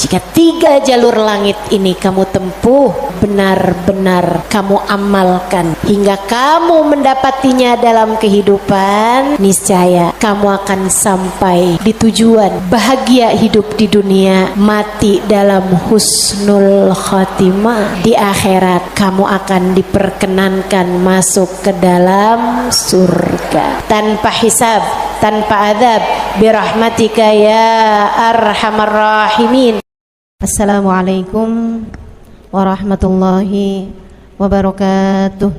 Jika 3 jalur langit ini kamu tempuh, benar-benar kamu amalkan hingga kamu mendapatinya dalam kehidupan, niscaya kamu akan sampai di tujuan, bahagia hidup di dunia, mati dalam husnul khatimah. Di akhirat kamu akan diperkenankan masuk ke dalam surga tanpa hisab, tanpa adab, birahmatika ya arhamar rahimin. Assalamualaikum warahmatullahi wabarakatuh.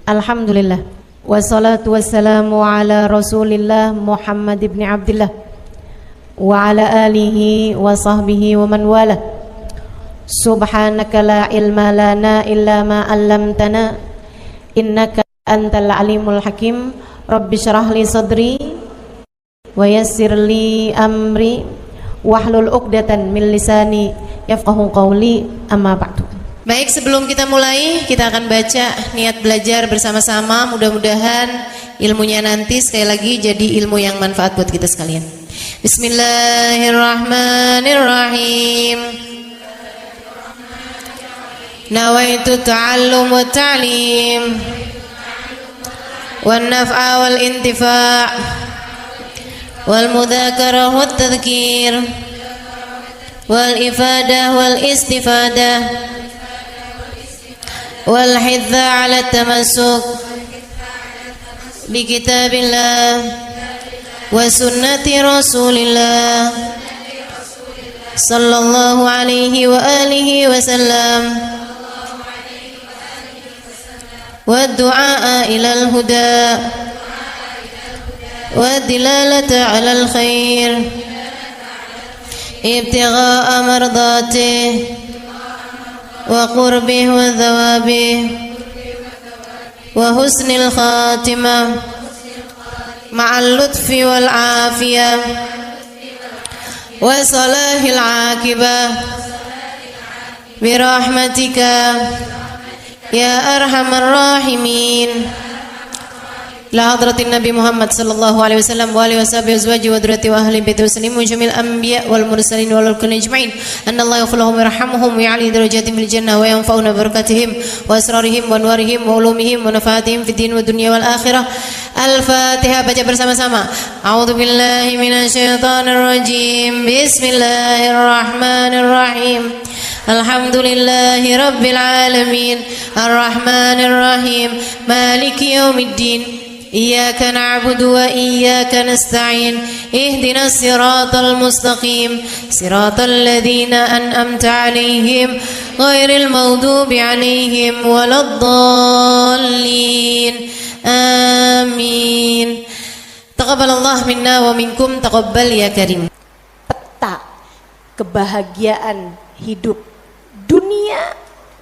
Alhamdulillah, wassalatu wassalamu ala rasulillah Muhammad ibn Abdillah wa ala alihi wa sahbihi wa man wala. Subhanaka la ilma lana illa ma 'allamtana innaka antal alimul hakim. Rabbi syrah li sadri wa yassir li amri wahlul 'uqdatan min lisani yafqahu qawli, amma ba'du. Baik, sebelum kita mulai, kita akan baca niat belajar bersama-sama. Mudah-mudahan ilmunya nanti sekali lagi jadi ilmu yang manfaat buat kita sekalian. Bismillahirrahmanirrahim. Nawaitu ta'allum wa ta'lim wan naf'a wal intifa' wal mudzakarah wat tadhkir wal ifadah wal istifadah wal hidza 'ala tamassuk bi kitabillah wa sunnati rasulillah sallallahu alaihi wa alihi wasallam wa du'a ilal huda والدلالة على الخير ابتغاء مرضاته وقربه وثوابه وحسن الخاتمة مع اللطف والعافية وصلاح العاقبة برحمتك يا أرحم الراحمين. La hadratin Nabi Muhammad sallallahu alaihi wasallam wa alihi washabihi azwaji wa dzurriyyati wa ahli baiti wasallim wa jamil anbiya wal mursalin wal kulli ajma'in anna Allah yaghfiruhum wa yarhamuhum wa ya'li darajatihim fil jannah wa yanfa'una barakatihim wa asrarihim wa anwarihim wa ulumihim wa nafaatihim fid din wa dunya wal akhirah. Al-Fatihah, baca bersama-sama. A'udzu billahi minasyaitonir rajim. Bismillahirrahmanirrahim. Alhamdulillahi rabbil alamin. Arrahmanir rahim. Maliki yaumiddin. Iyyaka na'budu wa iyyaka nasta'in. Ihdinas siratal mustaqim. Siratal ladzina an'amta 'alaihim ghairil maghdubi 'alaihim waladdallin. Amin. Taqabbalallah minna wa minkum, taqabbal ya karim. Peta kebahagiaan hidup dunia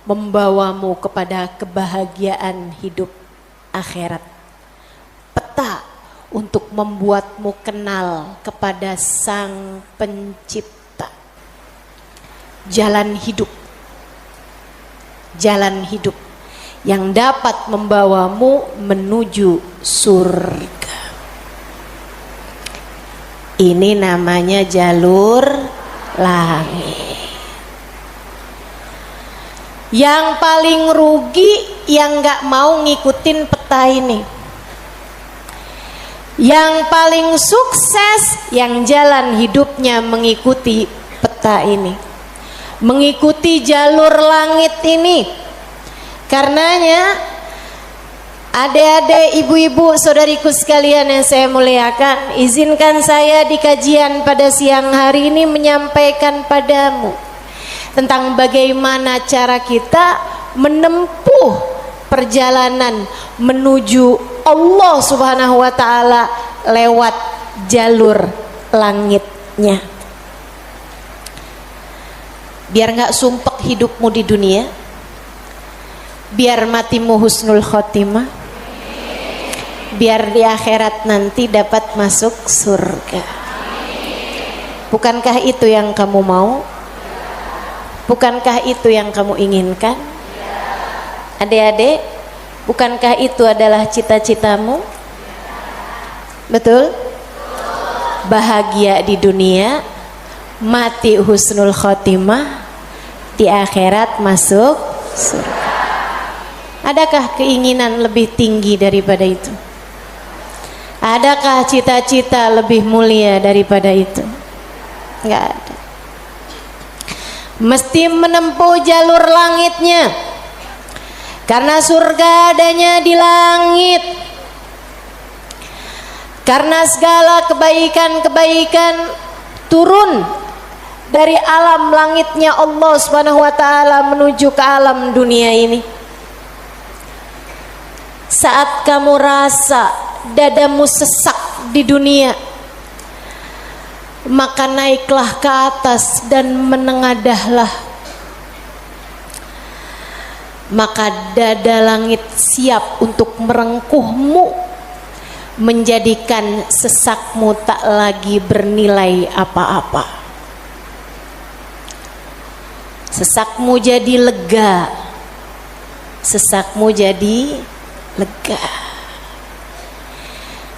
membawamu kepada kebahagiaan hidup akhirat. Peta untuk membuatmu kenal kepada Sang Pencipta. Jalan hidup yang dapat membawamu menuju surga. Ini namanya jalur langit. Yang paling rugi yang gak mau ngikutin peta ini. Yang paling sukses yang jalan hidupnya mengikuti peta ini, mengikuti jalur langit ini. Karenanya adik-adik, ibu-ibu, saudariku sekalian yang saya muliakan, izinkan saya di kajian pada siang hari ini menyampaikan padamu tentang bagaimana cara kita menempuh perjalanan menuju Allah Subhanahu wa ta'ala lewat jalur langitnya. Biar gak sumpek hidupmu di dunia, biar matimu husnul khotimah, biar di akhirat nanti dapat masuk surga. Bukankah itu yang kamu mau? Bukankah itu yang kamu inginkan? Adik-adik, bukankah itu adalah cita-citamu? Betul? bahagia di dunia, mati husnul khotimah, di akhirat masuk surga. Adakah keinginan lebih tinggi daripada itu? Adakah cita-cita lebih mulia daripada itu? Enggak ada. Mesti menempuh jalur langitnya, karena surga adanya di langit. Karena segala kebaikan-kebaikan turun dari alam langitnya Allah Subhanahu wa taala menuju ke alam dunia ini. Saat kamu rasa dadamu sesak di dunia, maka naiklah ke atas dan menengadahlah. Maka dada langit siap untuk merengkuhmu, menjadikan sesakmu tak lagi bernilai apa-apa. Sesakmu jadi lega, sesakmu jadi lega.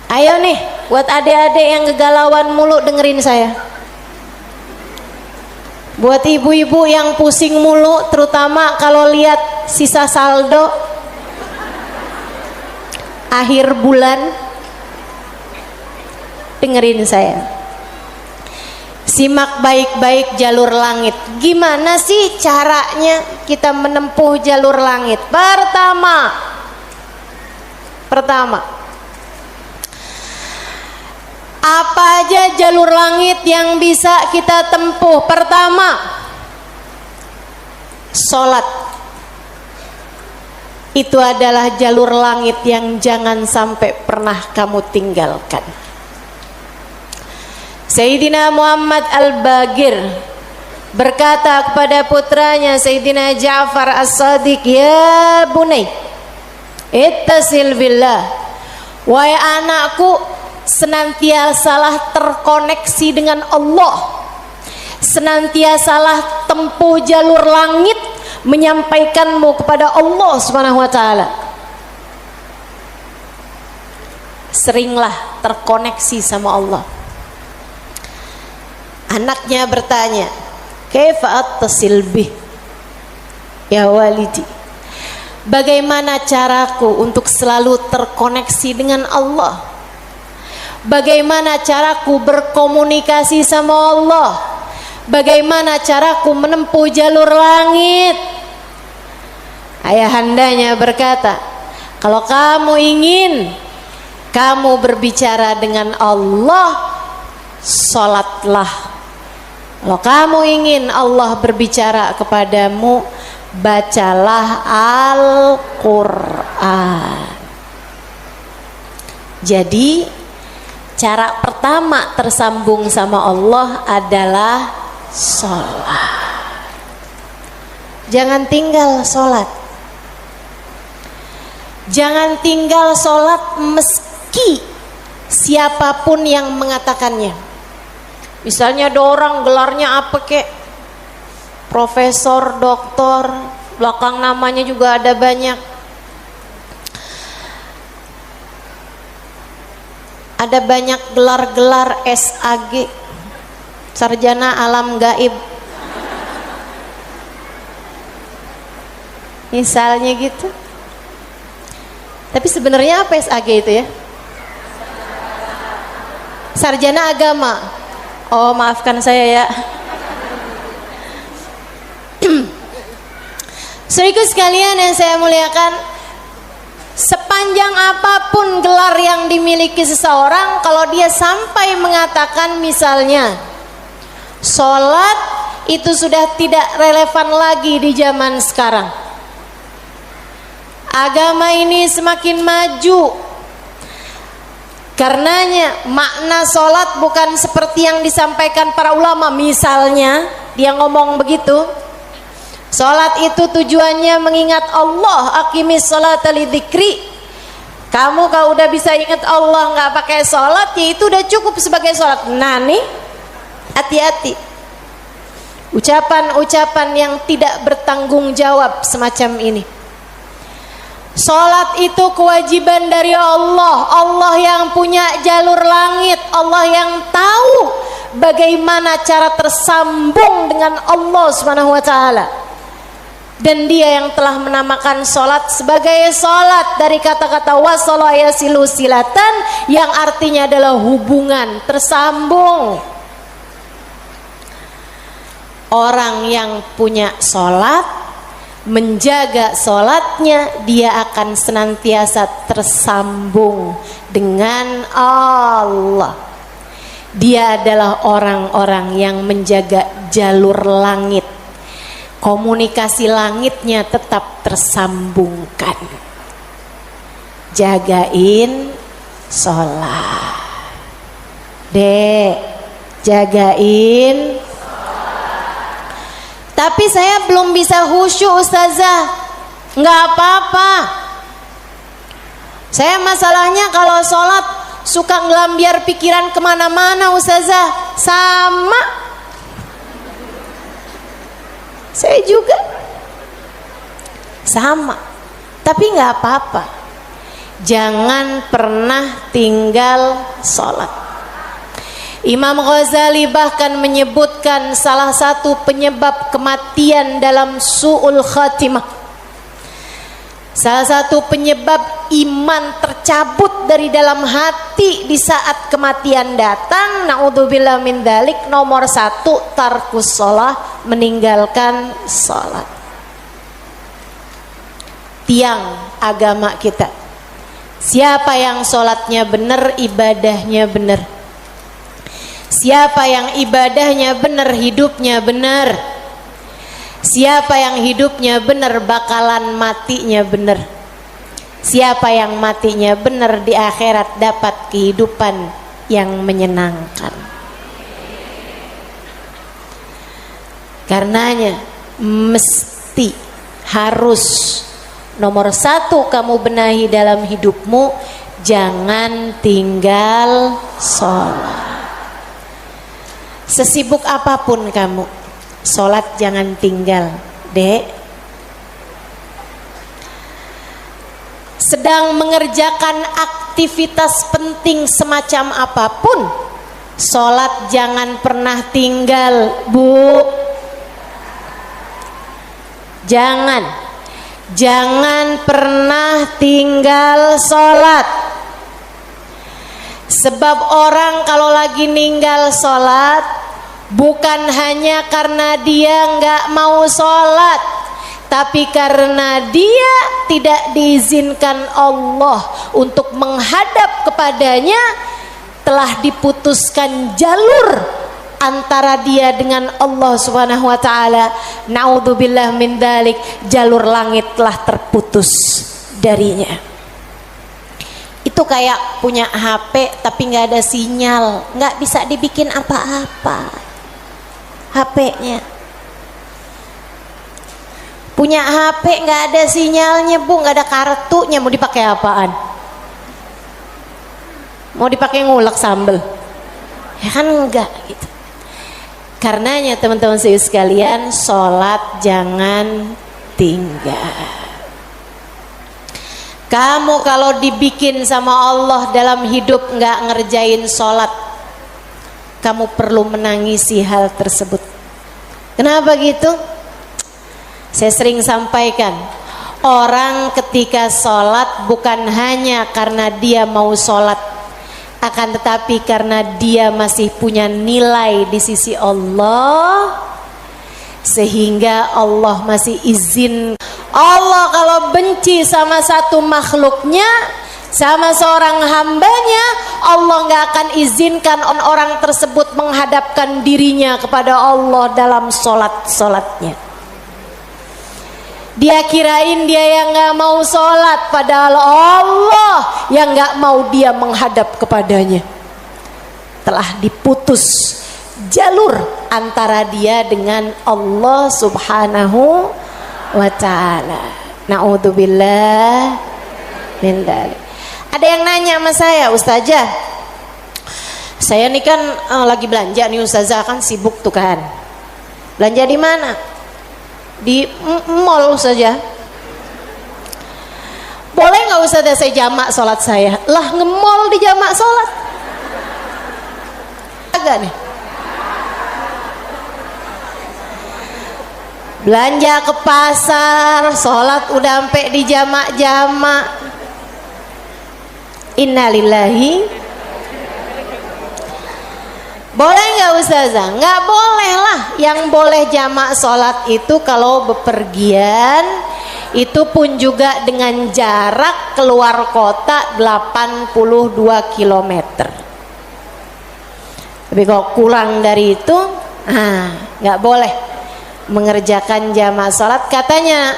Ayo nih, buat adik-adik yang kegalauan mulu, dengerin saya. Buat ibu-ibu yang pusing mulu, terutama kalau lihat sisa saldo akhir bulan, dengerin saya. Simak baik-baik jalur langit. Gimana sih caranya kita menempuh jalur langit? Pertama, apa aja jalur langit yang bisa kita tempuh? Pertama, sholat. Itu adalah jalur langit yang jangan sampai pernah kamu tinggalkan. Sayyidina Muhammad Al-Bagir berkata kepada putranya Sayyidina Ja'far As-Sadiq, "Ya bunai, ittasil billah." Wahai anakku, senantiasalah terkoneksi dengan Allah, senantiasalah tempuh jalur langit menyampaikanmu kepada Allah Subhanahu wa taala. Seringlah terkoneksi sama Allah. Anaknya bertanya, "Kaifa attasil bih ya walidi?" Bagaimana caraku untuk selalu terkoneksi dengan Allah? Bagaimana caraku berkomunikasi sama Allah? Bagaimana caraku menempuh jalur langit? Ayahandanya berkata, kalau kamu ingin kamu berbicara dengan Allah, sholatlah. Kalau kamu ingin Allah berbicara kepadamu, bacalah Al-Quran. Jadi cara pertama tersambung sama Allah adalah sholat. Jangan tinggal sholat. Jangan tinggal sholat meski siapapun yang mengatakannya. Misalnya ada orang gelarnya apa kek, profesor, doktor, belakang namanya juga ada banyak. Ada banyak gelar-gelar SAG, sarjana alam gaib. Misalnya gitu. Tapi sebenarnya apa SAG itu ya? Sarjana agama. Oh, maafkan saya ya. Saudaraku sekalian yang saya muliakan, sepanjang apapun gelar yang dimiliki seseorang, kalau dia sampai mengatakan misalnya sholat, itu sudah tidak relevan lagi di zaman sekarang. Agama ini semakin maju. Karenanya makna sholat bukan seperti yang disampaikan para ulama. Misalnya dia ngomong begitu, sholat itu tujuannya mengingat Allah, aqimis sholata lidzikri. Kamu kalau udah bisa ingat Allah nggak pakai sholat, ya itu udah cukup sebagai sholat. Nah nih, hati-hati ucapan-ucapan yang tidak bertanggung jawab semacam ini. Salat itu kewajiban dari Allah. Allah yang punya jalur langit, Allah yang tahu bagaimana cara tersambung dengan Allah Subhanahu wa taala. Dan dia yang telah menamakan salat sebagai salat dari kata-kata wasala yasilu silatan, yang artinya adalah hubungan, tersambung. Orang yang punya salat, menjaga salatnya, dia akan senantiasa tersambung dengan Allah. Dia adalah orang-orang yang menjaga jalur langit. Komunikasi langitnya tetap tersambungkan. Jagain sholat. Dek, jagain. Tapi saya belum bisa khusyuk Ustazah. Nggak apa-apa. Saya masalahnya kalau sholat suka ngelambiar pikiran kemana-mana Ustazah. Sama. Saya juga. Sama. Tapi nggak apa-apa. Jangan pernah tinggal sholat. Imam Ghazali bahkan menyebutkan salah satu penyebab kematian dalam su'ul khatimah, salah satu penyebab iman tercabut dari dalam hati di saat kematian datang, naudzubillah min dzalik, nomor 1 tarkus shalah, meninggalkan salat. Tiang agama kita. Siapa yang salatnya benar, ibadahnya benar. Siapa yang ibadahnya benar, hidupnya benar. Siapa yang hidupnya benar, bakalan matinya benar. Siapa yang matinya benar, di akhirat dapat kehidupan yang menyenangkan. Karenanya mesti, harus, nomor 1 kamu benahi dalam hidupmu, jangan tinggal sholat. Sesibuk apapun kamu, sholat jangan tinggal, Dek. Sedang mengerjakan aktivitas penting semacam apapun, sholat jangan pernah tinggal, Bu. Jangan pernah tinggal sholat. Sebab orang kalau lagi ninggal sholat, bukan hanya karena dia nggak mau sholat, tapi karena dia tidak diizinkan Allah untuk menghadap kepadanya. Telah diputuskan jalur antara dia dengan Allah Subhanahu wa taala. Naudzubillah min dzalik, jalur langit telah terputus darinya. Itu kayak punya HP tapi nggak ada sinyal, nggak bisa dibikin apa-apa HP-nya. Punya HP nggak ada sinyalnya, Bu, nggak ada kartunya, mau dipakai apaan? Mau dipakai ngulek sambel? Ya kan enggak gitu. Karenanya teman-teman sekalian, sholat jangan tinggal. Kamu kalau dibikin sama Allah dalam hidup nggak ngerjain sholat, kamu perlu menangisi hal tersebut. Kenapa gitu? Saya sering sampaikan, orang ketika sholat bukan hanya karena dia mau sholat, akan tetapi karena dia masih punya nilai di sisi Allah, sehingga Allah masih izin. Allah kalau benci sama satu makhluknya, sama seorang hambanya, Allah nggak akan izinkan orang tersebut menghadapkan dirinya kepada Allah dalam sholatnya. Dia kirain dia yang nggak mau sholat, padahal Allah yang nggak mau dia menghadap kepadanya. Telah diputus jalur antara dia dengan Allah Subhanahu wa ta'ala. Na'udzubillah min dzalik. Ada yang nanya sama saya, Ustazah, saya nih kan lagi belanja nih Ustazah, kan sibuk tuh kan. Belanja di mana? Di mall Ustazah. boleh nggak Ustazah saya jamak sholat saya? Lah ngemol di jamak sholat agak nih. Belanja ke pasar, sholat udah sampai di jamak-jamak. Innalillahi. Boleh nggak Ustazah? Nggak boleh lah. Yang boleh jamak sholat itu kalau bepergian, itu pun juga dengan jarak keluar kota 82 km. Tapi kalau kurang dari itu, nggak boleh mengerjakan jamak salat. Katanya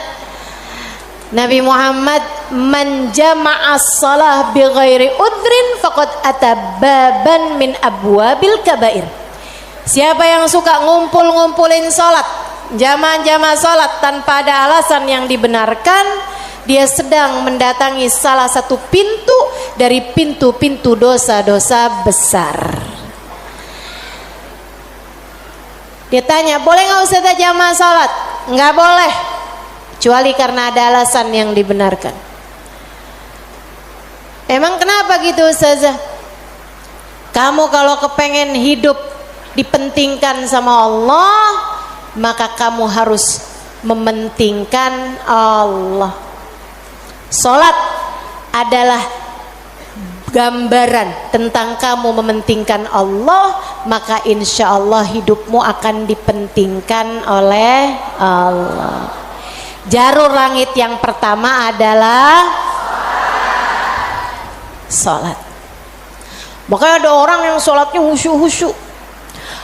Nabi Muhammad, man jama'as shalah bi ghairi udrin faqad atababan min abwabil kabair. Siapa yang suka ngumpulin salat, jamaah salat tanpa ada alasan yang dibenarkan, dia sedang mendatangi salah satu pintu dari pintu-pintu dosa-dosa besar. Dia tanya, boleh nggak Ustazah jamaah salat? Nggak boleh, kecuali karena ada alasan yang dibenarkan. Emang kenapa gitu Ustazah? Kamu kalau kepengen hidup dipentingkan sama Allah, maka kamu harus mementingkan Allah. Salat adalah gambaran tentang kamu mementingkan Allah, maka insya Allah hidupmu akan dipentingkan oleh Allah. Jalur langit yang pertama adalah salat. Makanya ada orang yang salatnya khusyuk-khusyuk,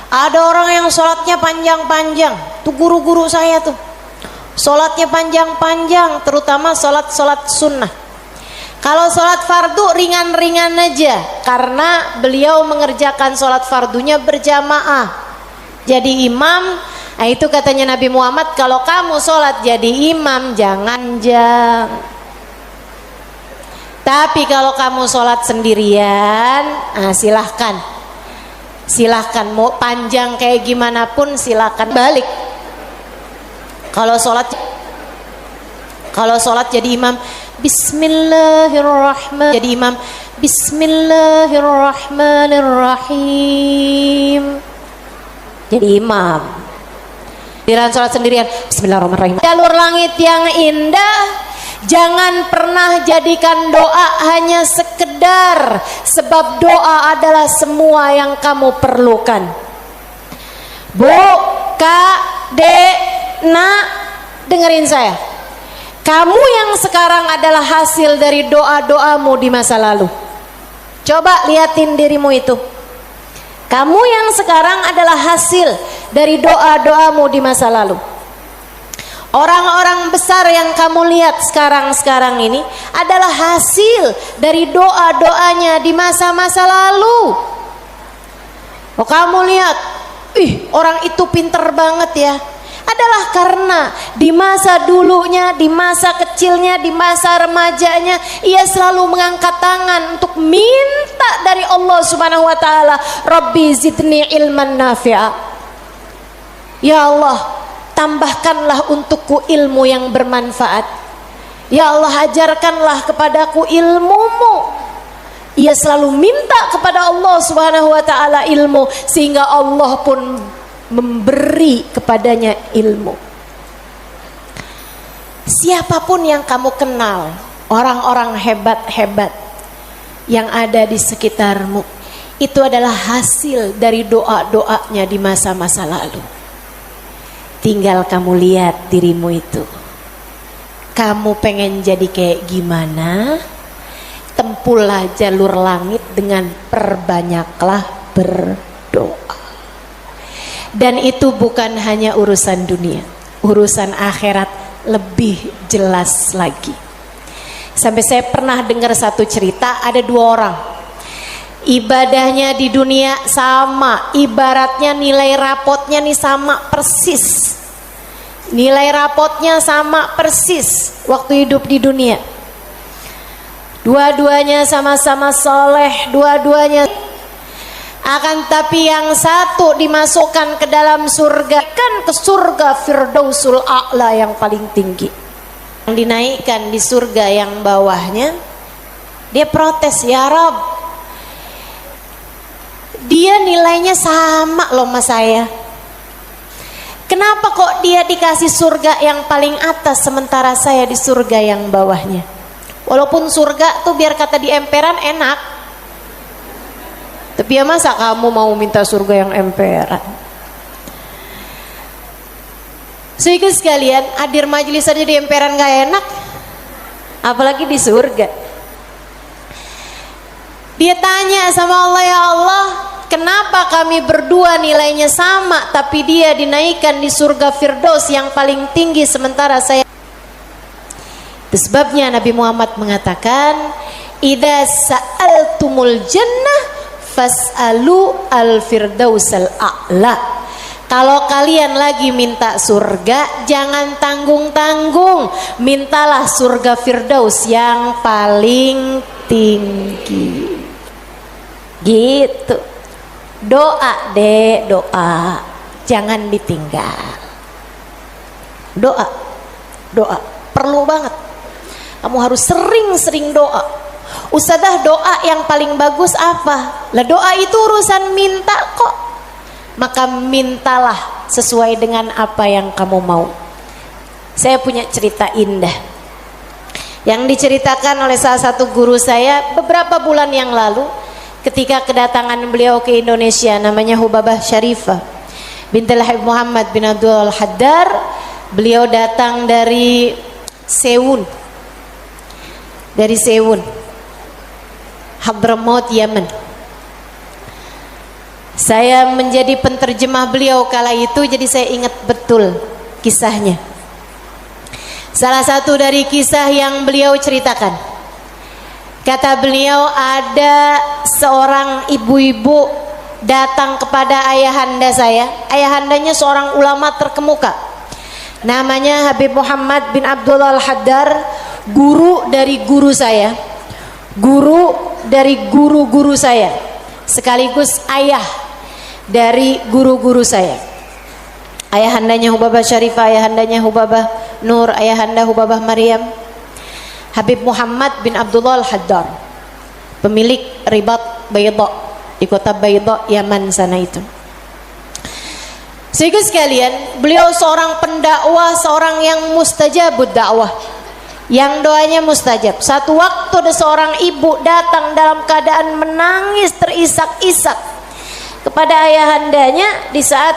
ada orang yang salatnya panjang-panjang. Tuh guru-guru saya tuh salatnya panjang-panjang, terutama salat sunnah. Kalau sholat fardu ringan-ringan aja, karena beliau mengerjakan sholat fardunya berjamaah. Jadi imam, nah itu katanya Nabi Muhammad, kalau kamu sholat jadi imam jangan jang. Tapi kalau kamu sholat sendirian, silahkan mau panjang kayak gimana pun silahkan balik. Kalau sholat jadi imam, Bismillahirrahmanirrahim. Jadi imam, Bismillahirrahmanirrahim. Jadi imam. Dalam sholat sendirian, Bismillahirrahmanirrahim. Jalur langit yang indah, jangan pernah jadikan doa hanya sekedar, sebab doa adalah semua yang kamu perlukan. Bu, Kak, Dek, Nak, dengerin saya. Kamu yang sekarang adalah hasil dari doa-doamu di masa lalu. Coba liatin dirimu itu. Kamu yang sekarang adalah hasil dari doa-doamu di masa lalu. Orang-orang besar yang kamu lihat sekarang ini adalah hasil dari doa-doanya di masa-masa lalu. Oh, kamu lihat, orang itu pinter banget ya. Adalah karena di masa dulunya, di masa kecilnya, di masa remajanya, ia selalu mengangkat tangan untuk minta dari Allah Subhanahu wa taala, Rabbi zidni ilman nafi'a. Ya Allah, tambahkanlah untukku ilmu yang bermanfaat. Ya Allah, ajarkanlah kepadaku ilmu-Mu. Ia selalu minta kepada Allah Subhanahu wa taala ilmu, sehingga Allah pun memberi kepadanya ilmu. Siapapun yang kamu kenal, orang-orang hebat-hebat yang ada di sekitarmu, itu adalah hasil dari doa-doanya di masa-masa lalu. Tinggal kamu lihat dirimu itu. Kamu pengen jadi kayak gimana? Tempuhlah jalur langit dengan perbanyaklah berdoa. Dan itu bukan hanya urusan dunia, urusan akhirat lebih jelas lagi. Sampai saya pernah dengar satu cerita, ada dua orang, ibadahnya di dunia sama, ibaratnya nilai rapotnya nih sama persis. Nilai rapotnya sama persis waktu hidup di dunia. Dua-duanya sama-sama soleh, dua-duanya. Akan tapi yang satu dimasukkan ke dalam surga, kan ke surga Firdausul A'la yang paling tinggi. yang dinaikkan di surga yang bawahnya, dia protes, ya Rob, dia nilainya sama loh sama saya. Kenapa kok dia dikasih surga yang paling atas sementara saya di surga yang bawahnya? Walaupun surga tuh biar kata di emperan enak, tapi ya masa kamu mau minta surga yang emperan? Sehingga sekalian, hadir majelis aja di emperan gak enak, apalagi di surga. Dia tanya sama Allah, ya Allah, kenapa kami berdua nilainya sama tapi dia dinaikkan di surga Firdaus yang paling tinggi sementara saya. Itu sebabnya Nabi Muhammad mengatakan, idza sa'altumul jannah fas'alu al-firdausal a'la. Kalau kalian lagi minta surga, jangan tanggung-tanggung, mintalah surga Firdaus yang paling tinggi. Gitu. Doa deh, doa, jangan ditinggal. Doa, doa, perlu banget. Kamu harus sering-sering doa. Ustadzah, doa yang paling bagus apa? Lah doa itu urusan minta kok. Maka mintalah sesuai dengan apa yang kamu mau. Saya punya cerita indah yang diceritakan oleh salah satu guru saya beberapa bulan yang lalu ketika kedatangan beliau ke Indonesia, namanya Hubabah Syarifah bintul Habib Muhammad bin Abdul Haddar. Beliau datang dari Sewun, Hadramaut, Yaman. Saya menjadi penterjemah beliau kala itu, jadi saya ingat betul kisahnya. Salah satu dari kisah yang beliau ceritakan, kata beliau, ada seorang ibu-ibu datang kepada ayahanda saya. Ayahandanya seorang ulama terkemuka, namanya Habib Muhammad bin Abdullah Al-Haddar, guru dari guru saya, guru dari guru-guru saya, sekaligus ayah dari guru-guru saya. Ayahandanya Hubabah Syarifah, ayahandanya Hubabah Nur, ayahanda Hubabah Maryam. Habib Muhammad bin Abdullah Al-Haddar, pemilik Ribat Bayda di kota Bayda, Yaman sana itu. Sehingga sekalian, beliau seorang pendakwah, seorang yang mustajabud dakwah, yang doanya mustajab. Satu waktu ada seorang ibu datang dalam keadaan menangis terisak-isak kepada ayahandanya di saat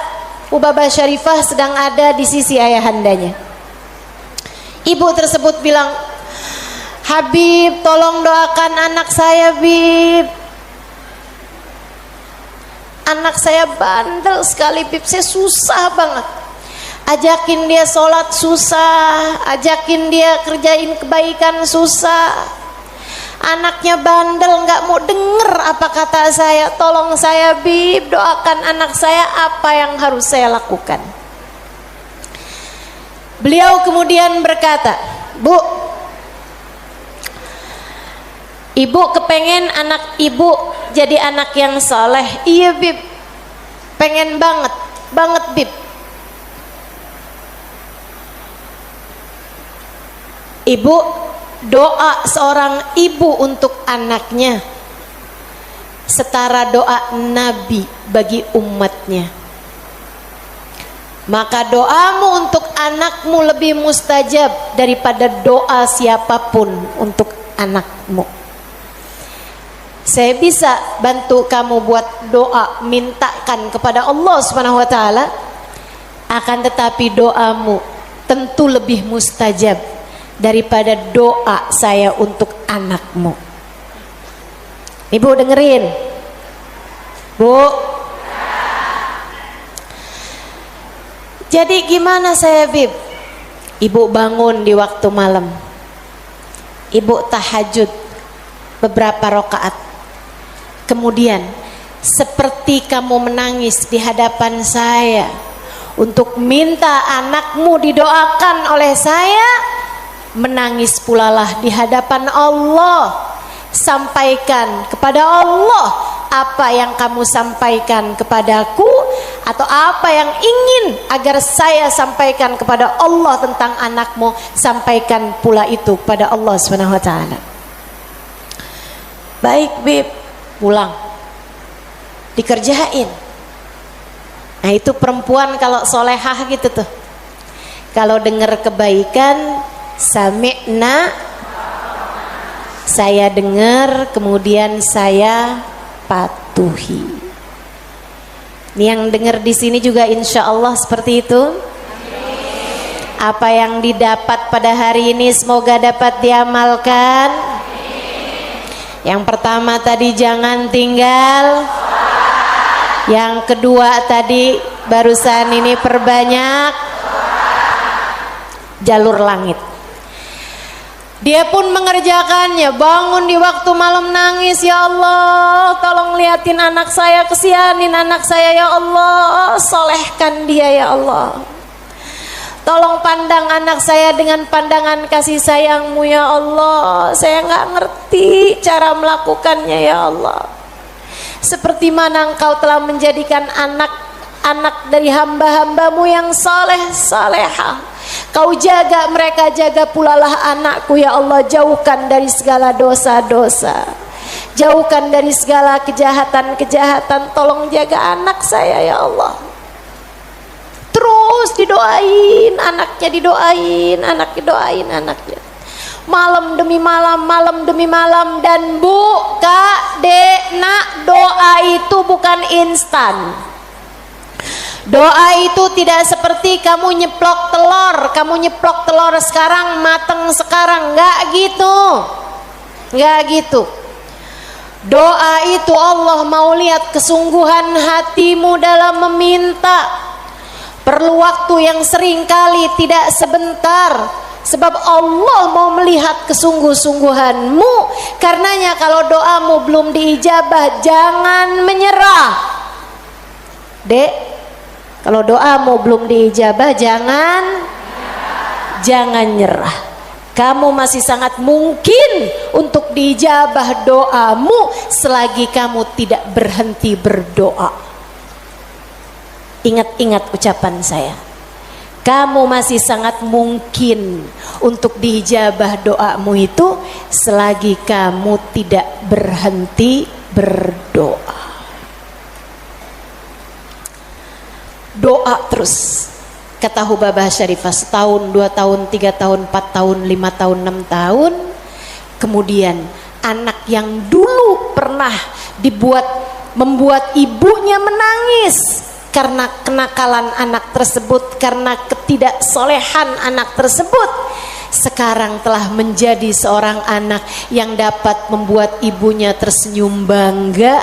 Hubabah Syarifah sedang ada di sisi ayahandanya. Ibu tersebut bilang, Habib, tolong doakan anak saya, Bib. Anak saya bandel sekali, Bib. Saya susah banget. Ajakin dia sholat susah, ajakin dia kerjain kebaikan susah. Anaknya bandel, nggak mau denger apa kata saya. Tolong saya, Bib, doakan anak saya, apa yang harus saya lakukan. Beliau kemudian berkata, Bu, ibu kepengen anak ibu jadi anak yang soleh. Iya, Bib, pengen banget Bib. Ibu, doa seorang ibu untuk anaknya setara doa Nabi bagi umatnya. Maka doamu untuk anakmu lebih mustajab daripada doa siapapun untuk anakmu. Saya bisa bantu kamu buat doa, mintakan kepada Allah Subhanahu wa taala, akan tetapi doamu tentu lebih mustajab daripada doa saya untuk anakmu. Ibu dengerin, Bu. Jadi gimana saya, Bib? Ibu bangun di waktu malam, ibu tahajud beberapa rakaat, kemudian seperti kamu menangis di hadapan saya untuk minta anakmu didoakan oleh saya, menangis pulalah di hadapan Allah. Sampaikan kepada Allah apa yang kamu sampaikan kepadaku atau apa yang ingin agar saya sampaikan kepada Allah tentang anakmu, sampaikan pula itu kepada Allah Subhanahu wa taala. Baik, Bib, pulang. Dikerjain. Nah, itu perempuan kalau solehah gitu tuh. Kalau dengar kebaikan, sami'na, saya dengar, kemudian saya patuhi. Ini yang dengar di sini juga insya Allah seperti itu. Apa yang didapat pada hari ini semoga dapat diamalkan. Yang pertama tadi jangan tinggal. Yang kedua tadi barusan ini perbanyak jalur langit. Dia pun mengerjakannya, bangun di waktu malam nangis, ya Allah tolong liatin anak saya, kesianin anak saya ya Allah, solehkan dia ya Allah. Tolong pandang anak saya dengan pandangan kasih sayangmu ya Allah. Saya nggak ngerti cara melakukannya ya Allah. Seperti mana engkau telah menjadikan anak-anak dari hamba-hambamu yang soleh salehah. Kau jaga mereka, jaga pula lah anakku ya Allah. Jauhkan dari segala dosa-dosa, jauhkan dari segala kejahatan-kejahatan. Tolong jaga anak saya ya Allah. Terus didoain anaknya, didoain anak, didoain anaknya. Malam demi malam, malam demi malam. Dan Bu, Kak, Dek, Nak, doa itu bukan instan. Doa itu tidak seperti kamu nyeplok telur sekarang mateng sekarang, enggak gitu. Enggak gitu. Doa itu Allah mau lihat kesungguhan hatimu dalam meminta. Perlu waktu yang sering kali tidak sebentar, sebab Allah mau melihat kesungguh-sungguhanmu. Karenanya kalau doamu belum diijabah, jangan menyerah. Dek, kalau doamu belum diijabah, jangan nyerah. Kamu masih sangat mungkin untuk diijabah doamu selagi kamu tidak berhenti berdoa. Ingat-ingat ucapan saya. Kamu masih sangat mungkin untuk diijabah doamu itu selagi kamu tidak berhenti berdoa. Doa terus, kata Hubabah Syarifah, setahun, 2 tahun, 3 tahun, 4 tahun, 5 tahun, 6 tahun. Kemudian anak yang dulu pernah membuat ibunya menangis karena kenakalan anak tersebut, karena ketidaksolehan anak tersebut, sekarang telah menjadi seorang anak yang dapat membuat ibunya tersenyum bangga.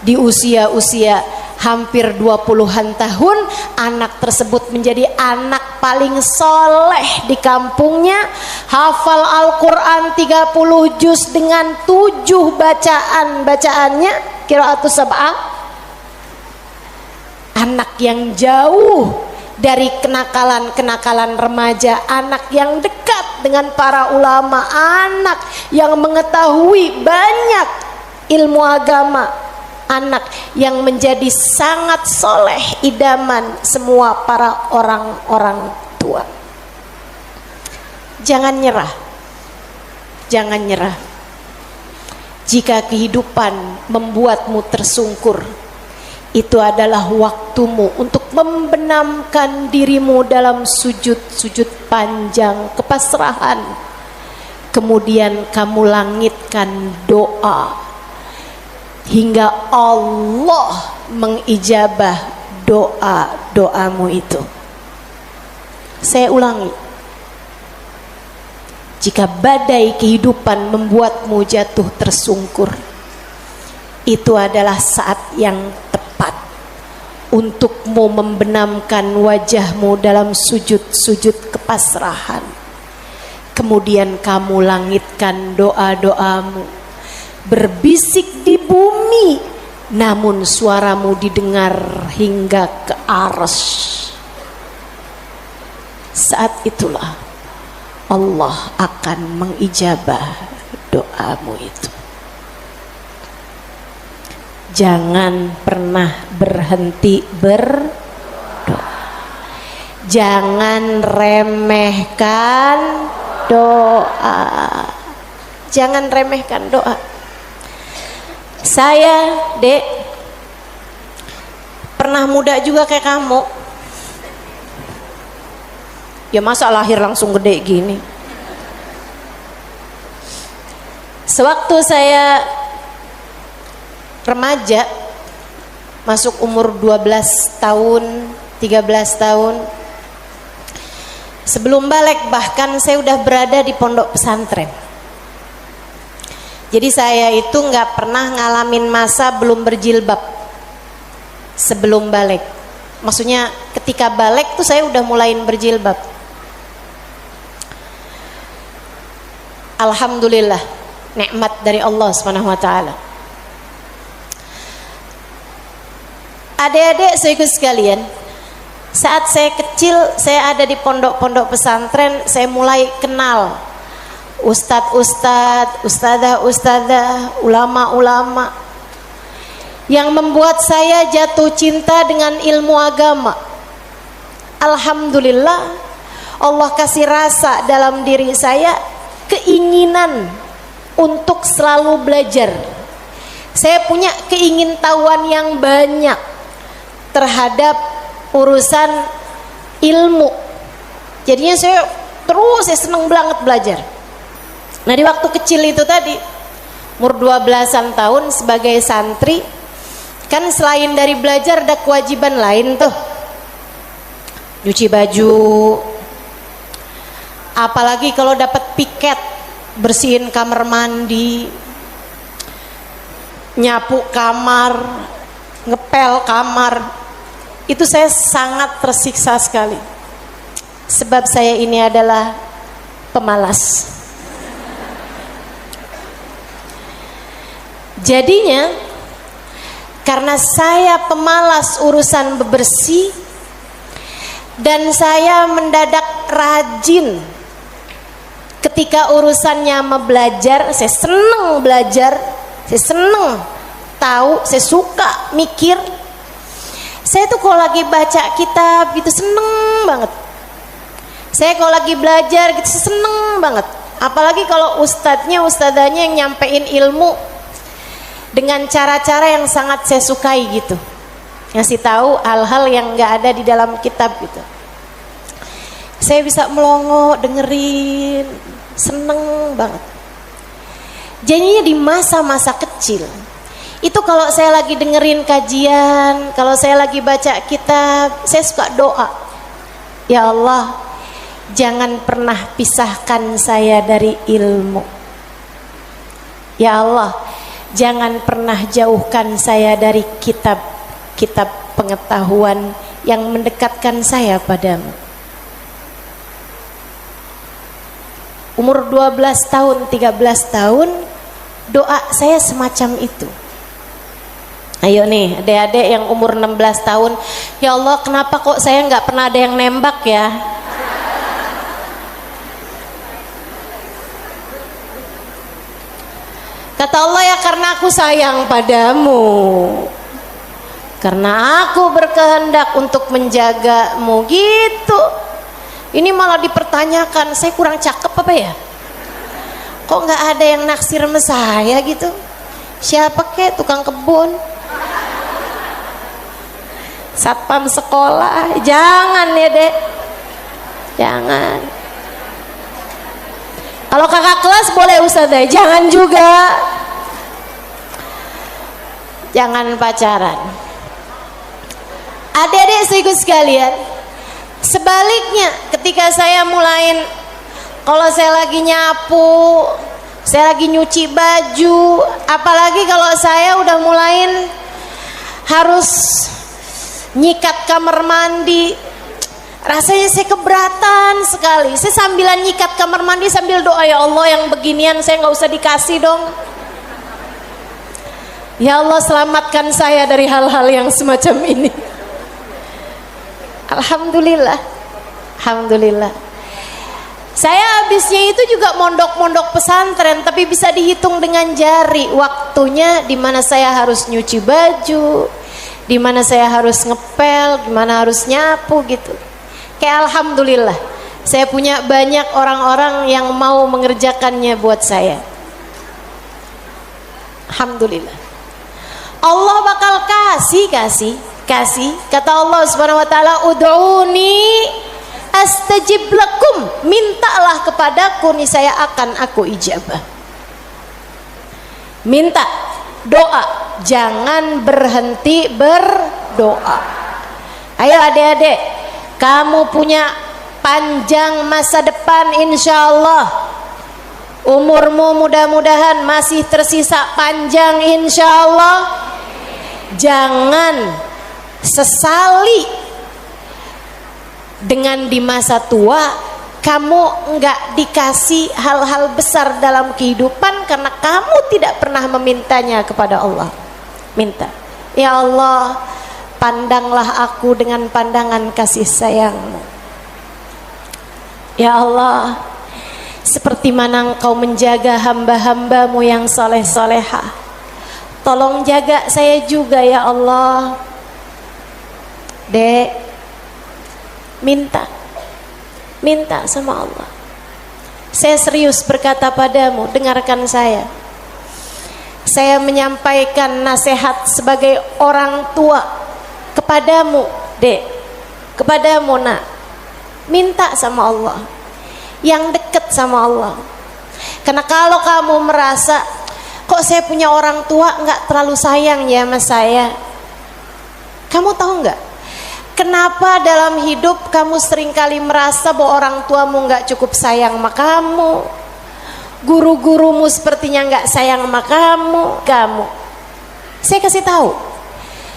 Di usia-usia hampir 20-an tahun, anak tersebut menjadi anak paling soleh di kampungnya, hafal Al-Quran 30 juz dengan 7 bacaannya, qiraatus sab'ah. Anak yang jauh dari kenakalan-kenakalan remaja, anak yang dekat dengan para ulama, anak yang mengetahui banyak ilmu agama, anak yang menjadi sangat soleh, idaman semua para orang-orang tua. Jangan nyerah, jangan nyerah. Jika kehidupan membuatmu tersungkur, itu adalah waktumu untuk membenamkan dirimu dalam sujud-sujud panjang kepasrahan. Kemudian kamu langitkan doa hingga Allah mengijabah doa-doamu itu. Saya ulangi, jika badai kehidupan membuatmu jatuh tersungkur, itu adalah saat yang tepat untukmu membenamkan wajahmu dalam sujud-sujud kepasrahan. Kemudian kamu langitkan doa-doamu, berbisik di bumi, namun suaramu didengar hingga ke arsy. Saat itulah Allah akan mengijabah doamu itu. Jangan pernah berhenti berdoa. Jangan remehkan doa. Jangan remehkan doa. Saya, Dek, pernah muda juga kayak kamu. Ya masa lahir langsung gede gini. Sewaktu saya remaja, masuk umur 12 tahun, 13 tahun, sebelum balik bahkan saya udah berada di pondok pesantren. Jadi saya itu nggak pernah ngalamin masa belum berjilbab sebelum balik. Maksudnya ketika balik tuh saya udah mulain berjilbab. Alhamdulillah, nikmat dari Allah Subhanahu wa taala. Adik-adik saudaraku sekalian, saat saya kecil, saya ada di pondok-pondok pesantren, saya mulai kenal ustadz-ustadz, ustadzah-ustadzah, ulama-ulama yang membuat saya jatuh cinta dengan ilmu agama. Alhamdulillah, Allah kasih rasa dalam diri saya keinginan untuk selalu belajar. Saya punya keingintahuan yang banyak terhadap urusan ilmu. Jadinya saya seneng banget belajar. Nah di waktu kecil itu tadi, umur 12-an tahun sebagai santri, kan selain dari belajar ada kewajiban lain tuh. Nyuci baju, apalagi kalau dapat piket, bersihin kamar mandi, nyapu kamar, ngepel kamar. Itu saya sangat tersiksa sekali, sebab saya ini adalah pemalas. Jadinya karena saya pemalas urusan bebersih dan saya mendadak rajin ketika urusannya belajar. Saya seneng belajar, saya seneng tahu, saya suka mikir. Saya tuh kalau lagi baca kitab gitu seneng banget. Saya kalau lagi belajar gitu seneng banget. Apalagi kalau ustadzahnya yang nyampein ilmu dengan cara-cara yang sangat saya sukai gitu, ngasih tahu hal-hal yang nggak ada di dalam kitab gitu. Saya bisa melongo dengerin, seneng banget. Jadinya di masa-masa kecil itu kalau saya lagi dengerin kajian, kalau saya lagi baca kitab, saya suka doa, ya Allah, jangan pernah pisahkan saya dari ilmu. Ya Allah, jangan pernah jauhkan saya dari kitab-kitab pengetahuan yang mendekatkan saya padamu. Umur 12 tahun, 13 tahun, doa saya semacam itu. Ayo nih adik-adik yang umur 16 tahun, ya Allah kenapa kok saya nggak pernah ada yang nembak ya? Kata Allah, ya karena aku sayang padamu, karena aku berkehendak untuk menjagamu gitu. Ini malah dipertanyakan, saya kurang cakep apa ya? Kok nggak ada yang naksir sama saya gitu? Siapa kek, tukang kebun, satpam sekolah? Jangan ya dek, jangan. Kalau kakak kelas boleh ustazah, jangan juga. Jangan pacaran. Adik-adik saudaraku sekalian, sebaliknya ketika saya mulain, kalau saya lagi nyapu, saya lagi nyuci baju, apalagi kalau saya udah mulain harus nyikat kamar mandi, rasanya saya keberatan sekali. Saya sambilan nyikat kamar mandi sambil doa, ya Allah yang beginian saya nggak usah dikasih dong. Ya Allah selamatkan saya dari hal-hal yang semacam ini. Alhamdulillah, alhamdulillah. Saya habisnya itu juga mondok-mondok pesantren, tapi bisa dihitung dengan jari waktunya di mana saya harus nyuci baju, di mana saya harus ngepel, di mana harus nyapu gitu. Kayak alhamdulillah, saya punya banyak orang-orang yang mau mengerjakannya buat saya. Alhamdulillah. Allah bakal kasih. Kata Allah Subhanahu wa taala, "Ud'uni astajib lakum." Mintalah kepadaku, niscaya akan aku ijabah. Minta, doa, jangan berhenti berdoa. Ayo adik-adik, kamu punya panjang masa depan insyaallah. Umurmu mudah-mudahan masih tersisa panjang insyaallah. Jangan sesali dengan di masa tua kamu enggak dikasih hal-hal besar dalam kehidupan karena kamu tidak pernah memintanya kepada Allah. Minta, ya Allah, pandanglah aku dengan pandangan kasih sayang-Mu. Ya Allah, seperti mana Engkau menjaga hamba-hamba-Mu yang soleh-solehah, tolong jaga saya juga ya Allah. Dek, minta sama Allah. Saya serius berkata padamu, dengarkan saya. Saya menyampaikan nasihat sebagai orang tua kepadamu, Dek, kepadamu nak. Minta sama Allah, yang dekat sama Allah. Karena kalau kamu merasa kok saya punya orang tua nggak terlalu sayang ya sama saya, kamu tahu nggak kenapa dalam hidup kamu seringkali merasa bahwa orang tuamu nggak cukup sayang sama kamu, guru-gurumu sepertinya nggak sayang sama kamu. Saya kasih tahu,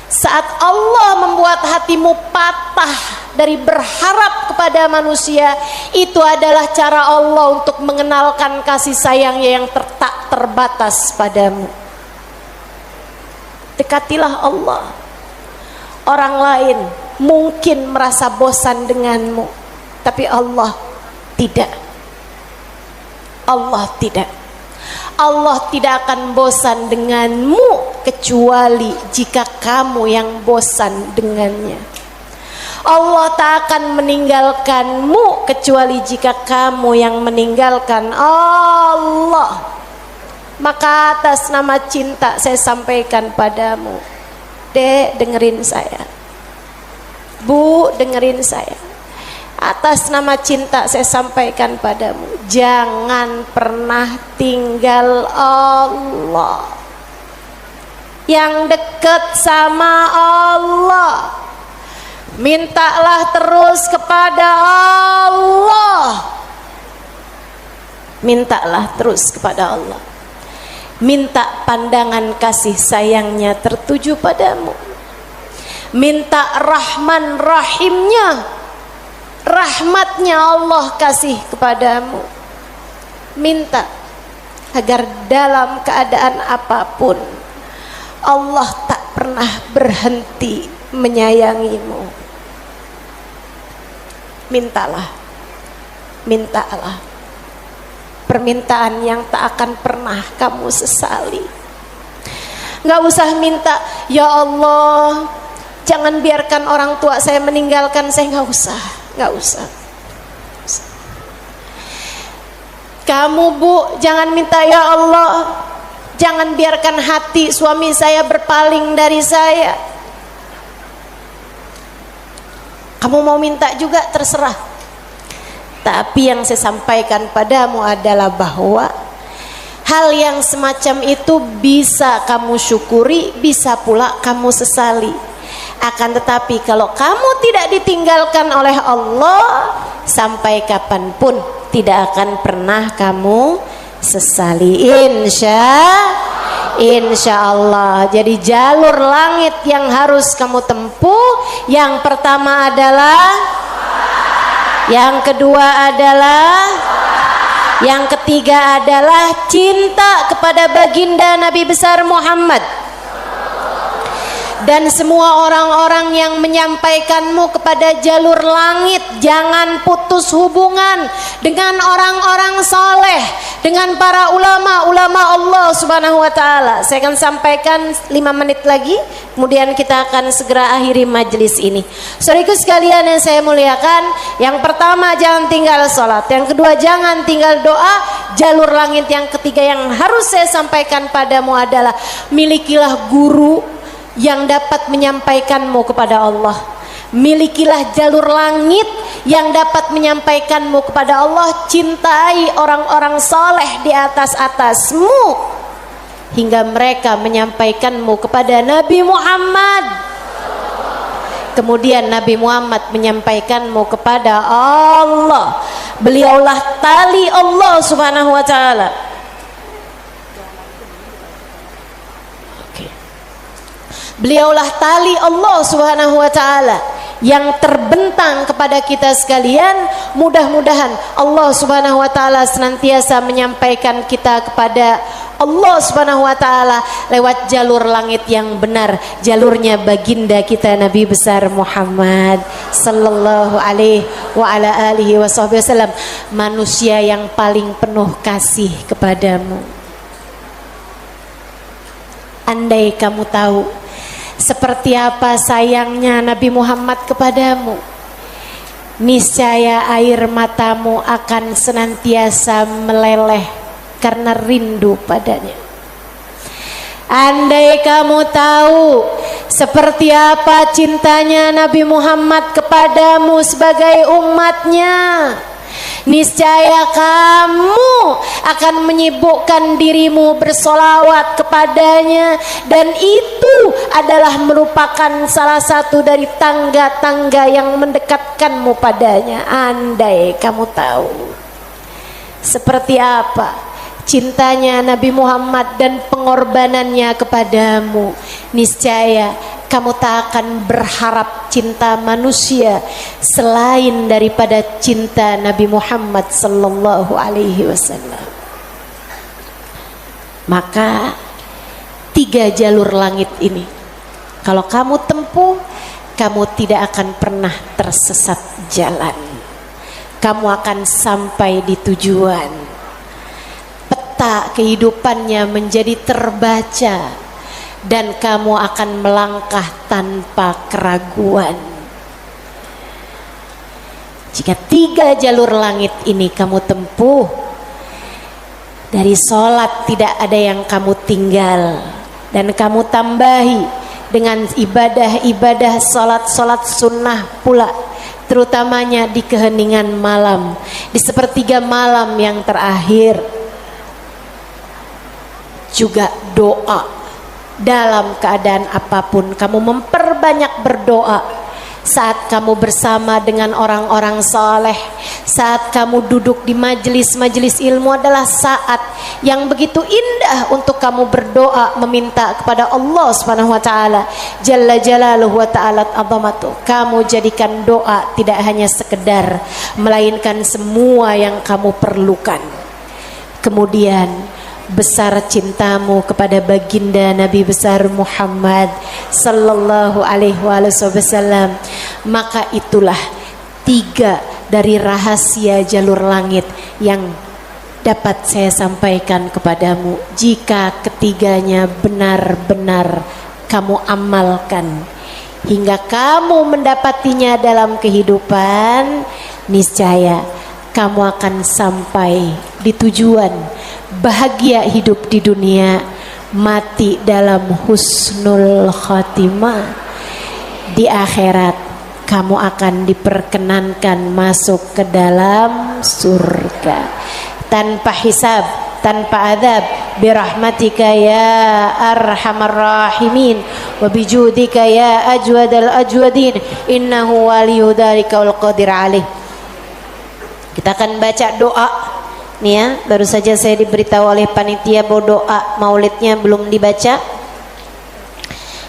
saat Allah membuat hatimu patah dari berharap kepada manusia, itu adalah cara Allah untuk mengenalkan kasih sayangnya yang tak terbatas padamu. Dekatilah Allah. Orang lain mungkin merasa bosan denganmu, tapi Allah tidak. Allah tidak. Allah tidak akan bosan denganmu kecuali jika kamu yang bosan dengannya. Allah tak akan meninggalkanmu kecuali jika kamu yang meninggalkan Allah. Maka atas nama cinta saya sampaikan padamu, Dek, dengerin saya. Bu, dengerin saya. Atas nama cinta saya sampaikan padamu, jangan pernah tinggal Allah. Yang dekat sama Allah, mintalah terus kepada Allah. Mintalah terus kepada Allah. Minta pandangan kasih sayangnya tertuju padamu. Minta Rahman Rahimnya, rahmatnya Allah kasih kepadamu. Minta agar dalam keadaan apapun Allah tak pernah berhenti menyayangimu. Mintalah permintaan yang tak akan pernah kamu sesali. Gak usah minta, ya Allah jangan biarkan orang tua saya meninggalkan saya. Gak usah. Kamu Bu, jangan minta, ya Allah jangan biarkan hati suami saya berpaling dari saya. Kamu mau minta juga terserah. Tapi yang saya sampaikan padamu adalah bahwa hal yang semacam itu bisa kamu syukuri, bisa pula kamu sesali. Akan tetapi kalau kamu tidak ditinggalkan oleh Allah, sampai kapanpun tidak akan pernah kamu sesali, insya Allah. Jadi jalur langit yang harus kamu tempuh, yang pertama adalah, yang kedua adalah, yang ketiga adalah cinta kepada baginda Nabi besar Muhammad. dan semua orang-orang yang menyampaikanmu kepada jalur langit. Jangan putus hubungan dengan orang-orang soleh, dengan para ulama Allah subhanahu wa ta'ala. Saya akan sampaikan 5 menit lagi, kemudian kita akan segera akhiri majelis ini. Saudaraku sekalian yang saya muliakan, yang pertama jangan tinggal sholat, yang kedua jangan tinggal doa. Jalur langit yang ketiga yang harus saya sampaikan padamu adalah milikilah guru yang dapat menyampaikanmu kepada Allah. Milikilah jalur langit yang dapat menyampaikanmu kepada Allah. Cintai orang-orang soleh di atasmu hingga mereka menyampaikanmu kepada Nabi Muhammad. Kemudian Nabi Muhammad menyampaikanmu kepada Allah. Beliaulah tali Allah subhanahu wa ta'ala. Beliaulah tali Allah subhanahu wa ta'ala yang terbentang kepada kita sekalian. Mudah-mudahan Allah subhanahu wa ta'ala senantiasa menyampaikan kita kepada Allah subhanahu wa ta'ala lewat jalur langit yang benar, jalurnya baginda kita Nabi besar Muhammad sallallahu alaihi wa ala alihi wasallam, manusia yang paling penuh kasih kepadamu. Andai kamu tahu seperti apa sayangnya Nabi Muhammad kepadamu, niscaya air matamu akan senantiasa meleleh karena rindu padanya. Andai kamu tahu seperti apa cintanya Nabi Muhammad kepadamu sebagai umatnya, niscaya kamu akan menyibukkan dirimu bersolawat kepadanya, dan itu adalah merupakan salah satu dari tangga-tangga yang mendekatkanmu padanya. Andai kamu tahu seperti apa cintanya Nabi Muhammad dan pengorbanannya kepadamu, niscaya kamu tak akan berharap cinta manusia selain daripada cinta Nabi Muhammad sallallahu alaihi wasallam. Maka 3 jalur langit ini kalau kamu tempuh, kamu tidak akan pernah tersesat jalan. Kamu akan sampai di tujuan. Peta kehidupannya menjadi terbaca dan kamu akan melangkah tanpa keraguan. Jika 3 jalur langit ini kamu tempuh, dari sholat tidak ada yang kamu tinggal, dan kamu tambahi dengan ibadah-ibadah sholat sunnah pula, terutamanya di keheningan malam, di sepertiga malam yang terakhir. Juga doa. Dalam keadaan apapun kamu memperbanyak berdoa. Saat kamu bersama dengan orang-orang saleh, saat kamu duduk di majelis-majelis ilmu adalah saat yang begitu indah untuk kamu berdoa meminta kepada Allah Subhanahu wa taala jalla jalaluhu wa ta'ala azamatu. Kamu jadikan doa tidak hanya sekedar, melainkan semua yang kamu perlukan. Kemudian besar cintamu kepada baginda Nabi besar Muhammad sallallahu alaihi wasallam, maka itulah 3 dari rahasia jalur langit yang dapat saya sampaikan kepadamu. Jika ketiganya benar-benar kamu amalkan hingga kamu mendapatinya dalam kehidupan, niscaya kamu akan sampai di tujuan. Bahagia hidup di dunia, mati dalam husnul khatimah. Di akhirat kamu akan diperkenankan masuk ke dalam surga tanpa hisab, tanpa adab, birahmatika ya arhamar rahimin wa bijudika ya ajwadal ajwadin innahu waliyyu dzalika wal qadir alaih. Kita akan baca doa nih ya, baru saja saya diberitahu oleh panitia bahwa doa maulidnya belum dibaca.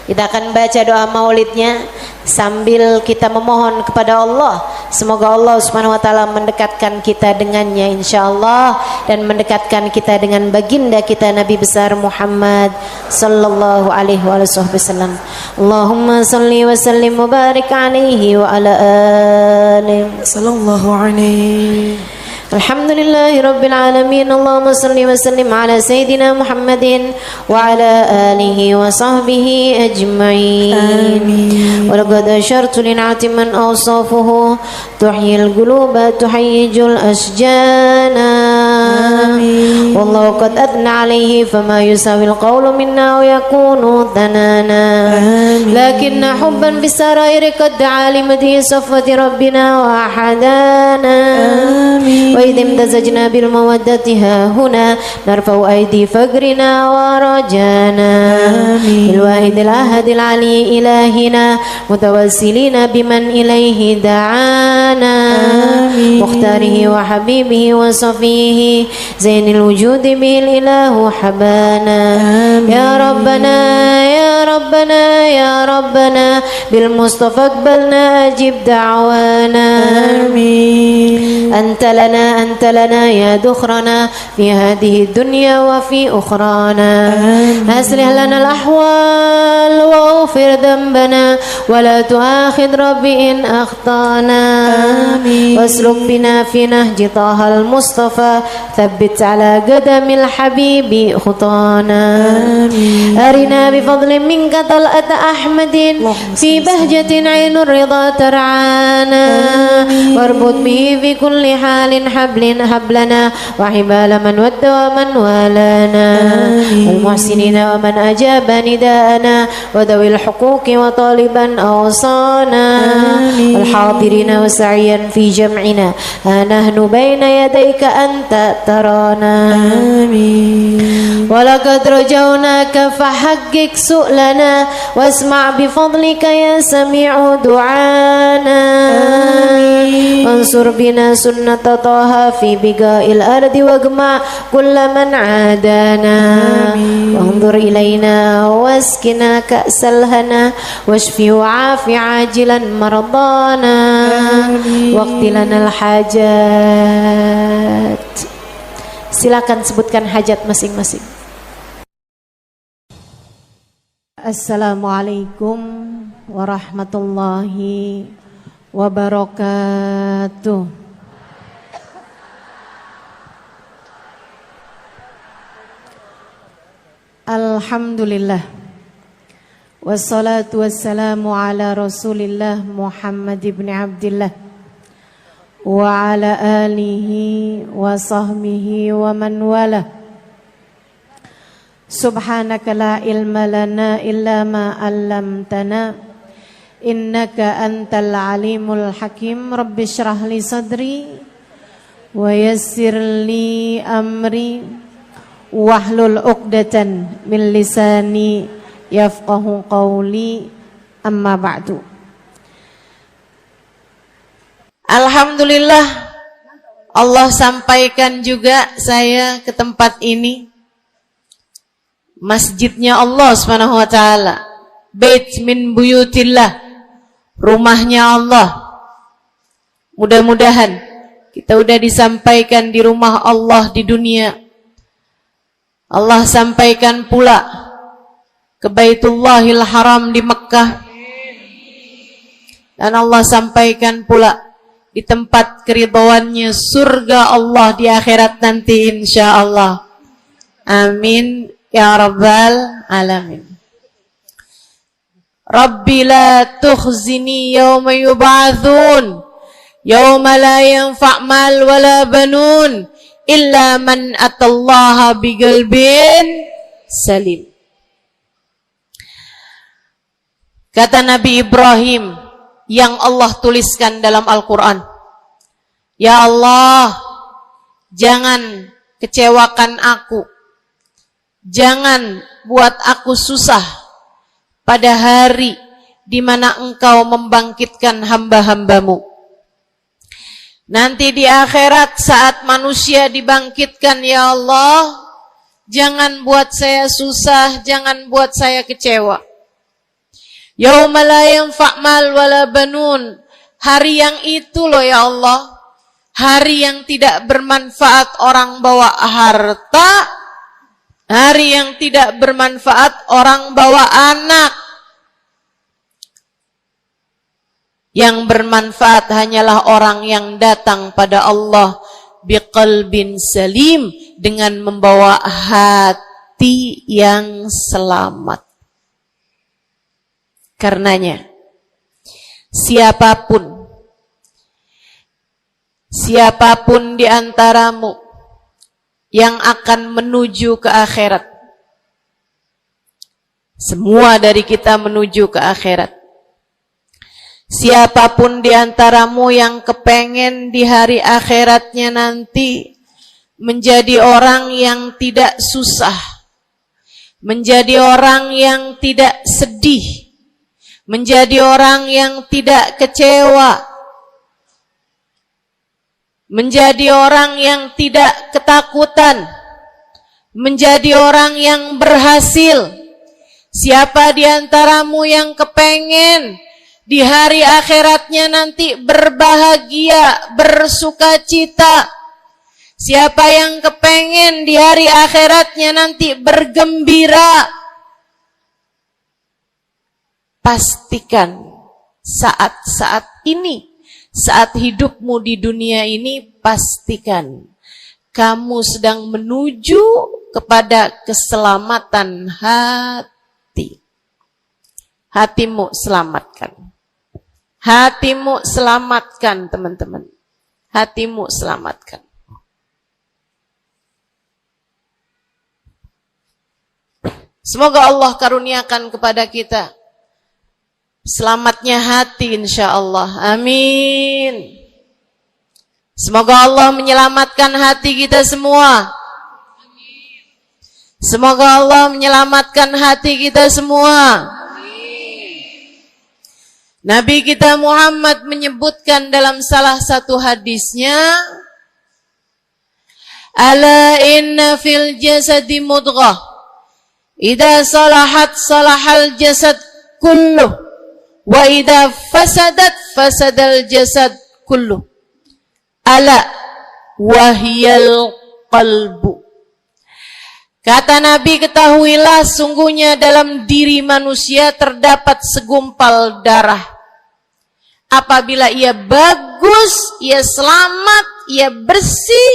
Kita akan baca doa maulidnya sambil kita memohon kepada Allah. Semoga Allah Subhanahu wa taala mendekatkan kita dengannya insyaallah dan mendekatkan kita dengan baginda kita Nabi besar Muhammad sallallahu alaihi wasallam. Allahumma salli wa sallim wa barik alaihi wa ala alihi sallallahu alaihi. Alhamdulillahi Rabbil Alamin. Allahumma salli wa sallim ala Sayyidina Muhammadin wa ala alihi wa sahbihi ajma'in. Wa laqad ashartu lin'ati man awsafuhu tuhyil quluba tuhayyijul asjana. Wallahu qad adna alayhi fama yusawil qawlu minna wa yakunu thanana. Lakinna hubban bisarairi qad alimati safwati rabbina wa ahadana. وإذ امتزجنا بالمودة ها هنا نرفع أيدي فقرنا ورجانا بالواحد الأحد العلي إلهنا متوسلين بمن إليه دعانا مختاره وحبيبه وصفيه زين الوجود به الإله حبانا يا ربنا يا ربنا يا ربنا بالمصطفى اقبلنا أجب دعوانا أنت لنا يا دخرنا في هذه الدنيا وفي أخرانا أصلح لنا الأحوال واغفر ذنبنا ولا تؤاخذ ربي إن أخطأنا واسلك بنا في نهج طه المصطفى ثبت على قدم الحبيب خطانا أرنا بفضل منك طلعة أحمد في بهجة عين الرضا ترعانا واربط به في كل حال حبلنا وحبال من ود ومن والانا والمحسنين ومن أجاب نداءنا وذوي الحقوق وطالبا أوصانا والحاضرين وسعيا في جمعنا ها نحن بين يديك أنت ترانا ولقد رجوناك فحقق سؤلنا واسمع بفضلك يا سميع دعانا وانصر بنا سنة طه في بقاء الأرض واجمع كل من عادانا وانظر إلينا واسكنا كأس الهنا واشفي وعافي عاجلا مرضانا واقض لنا الحاجات. Silakan sebutkan hajat masing-masing. Assalamualaikum warahmatullahi wabarakatuh. Alhamdulillah. Wassalatu wassalamu ala Rasulillah Muhammad ibn Abdillah wa ala alihi wa sahbihi wa man wala. Subhanaka la ilma lana illa ma 'allamtana innaka antal alimul hakim. Rabbi shrah li sadri wa yassir li amri wahlul 'uqdatan min lisani yafqahu qawli. Amma ba'du. Alhamdulillah, Allah sampaikan juga saya ke tempat ini. Masjidnya Allah Subhanahu wa taala, bait min buyutillah, rumahnya Allah. Mudah-mudahan kita udah disampaikan di rumah Allah di dunia. Allah sampaikan pula ke Baitullahil Haram di Mekkah. Dan Allah sampaikan pula di tempat keridhaannya surga Allah di akhirat nanti insyaallah. Amin ya rabbal alamin. Rabbi la tukhzini yawma yub'atsun yawma la yanfa' mal wala banun illa man atallaha biqalbin salim. Kata Nabi Ibrahim yang Allah tuliskan dalam Al-Quran, ya Allah, jangan kecewakan aku, jangan buat aku susah pada hari di mana Engkau membangkitkan hamba-hambamu. Nanti di akhirat saat manusia dibangkitkan, ya Allah, jangan buat saya susah, jangan buat saya kecewa. Yauma la yanfa' mal wala banun. Hari yang itu loh ya Allah. Hari yang tidak bermanfaat orang bawa harta. Hari yang tidak bermanfaat orang bawa anak. Yang bermanfaat hanyalah orang yang datang pada Allah biqalbin salim, dengan membawa hati yang selamat. Karenanya siapapun di antaramu yang akan menuju ke akhirat, semua dari kita menuju ke akhirat. Siapapun di antaramu yang kepengen di hari akhiratnya nanti menjadi orang yang tidak susah, menjadi orang yang tidak sedih, menjadi orang yang tidak kecewa, menjadi orang yang tidak ketakutan, menjadi orang yang berhasil. Siapa di antaramu yang kepengen di hari akhiratnya nanti berbahagia, bersukacita? Siapa yang kepengen di hari akhiratnya nanti bergembira? Pastikan saat-saat ini, saat hidupmu di dunia ini, pastikan kamu sedang menuju kepada keselamatan hati. Hatimu selamatkan. Hatimu selamatkan, teman-teman. Hatimu selamatkan. Semoga Allah karuniakan kepada kita selamatnya hati, insyaallah. Amin. Semoga Allah menyelamatkan hati kita semua. Semoga Allah menyelamatkan hati kita semua. Nabi kita Muhammad menyebutkan dalam salah satu hadisnya, ala inna fil jasadi mudghah, idza salahat salahal jasad kulluh, wa idza fasadat fasadal jasad kulluh. Ala wahiyal qalbu. Kata Nabi, ketahuilah sungguhnya dalam diri manusia terdapat segumpal darah. Apabila ia bagus, ia selamat, ia bersih,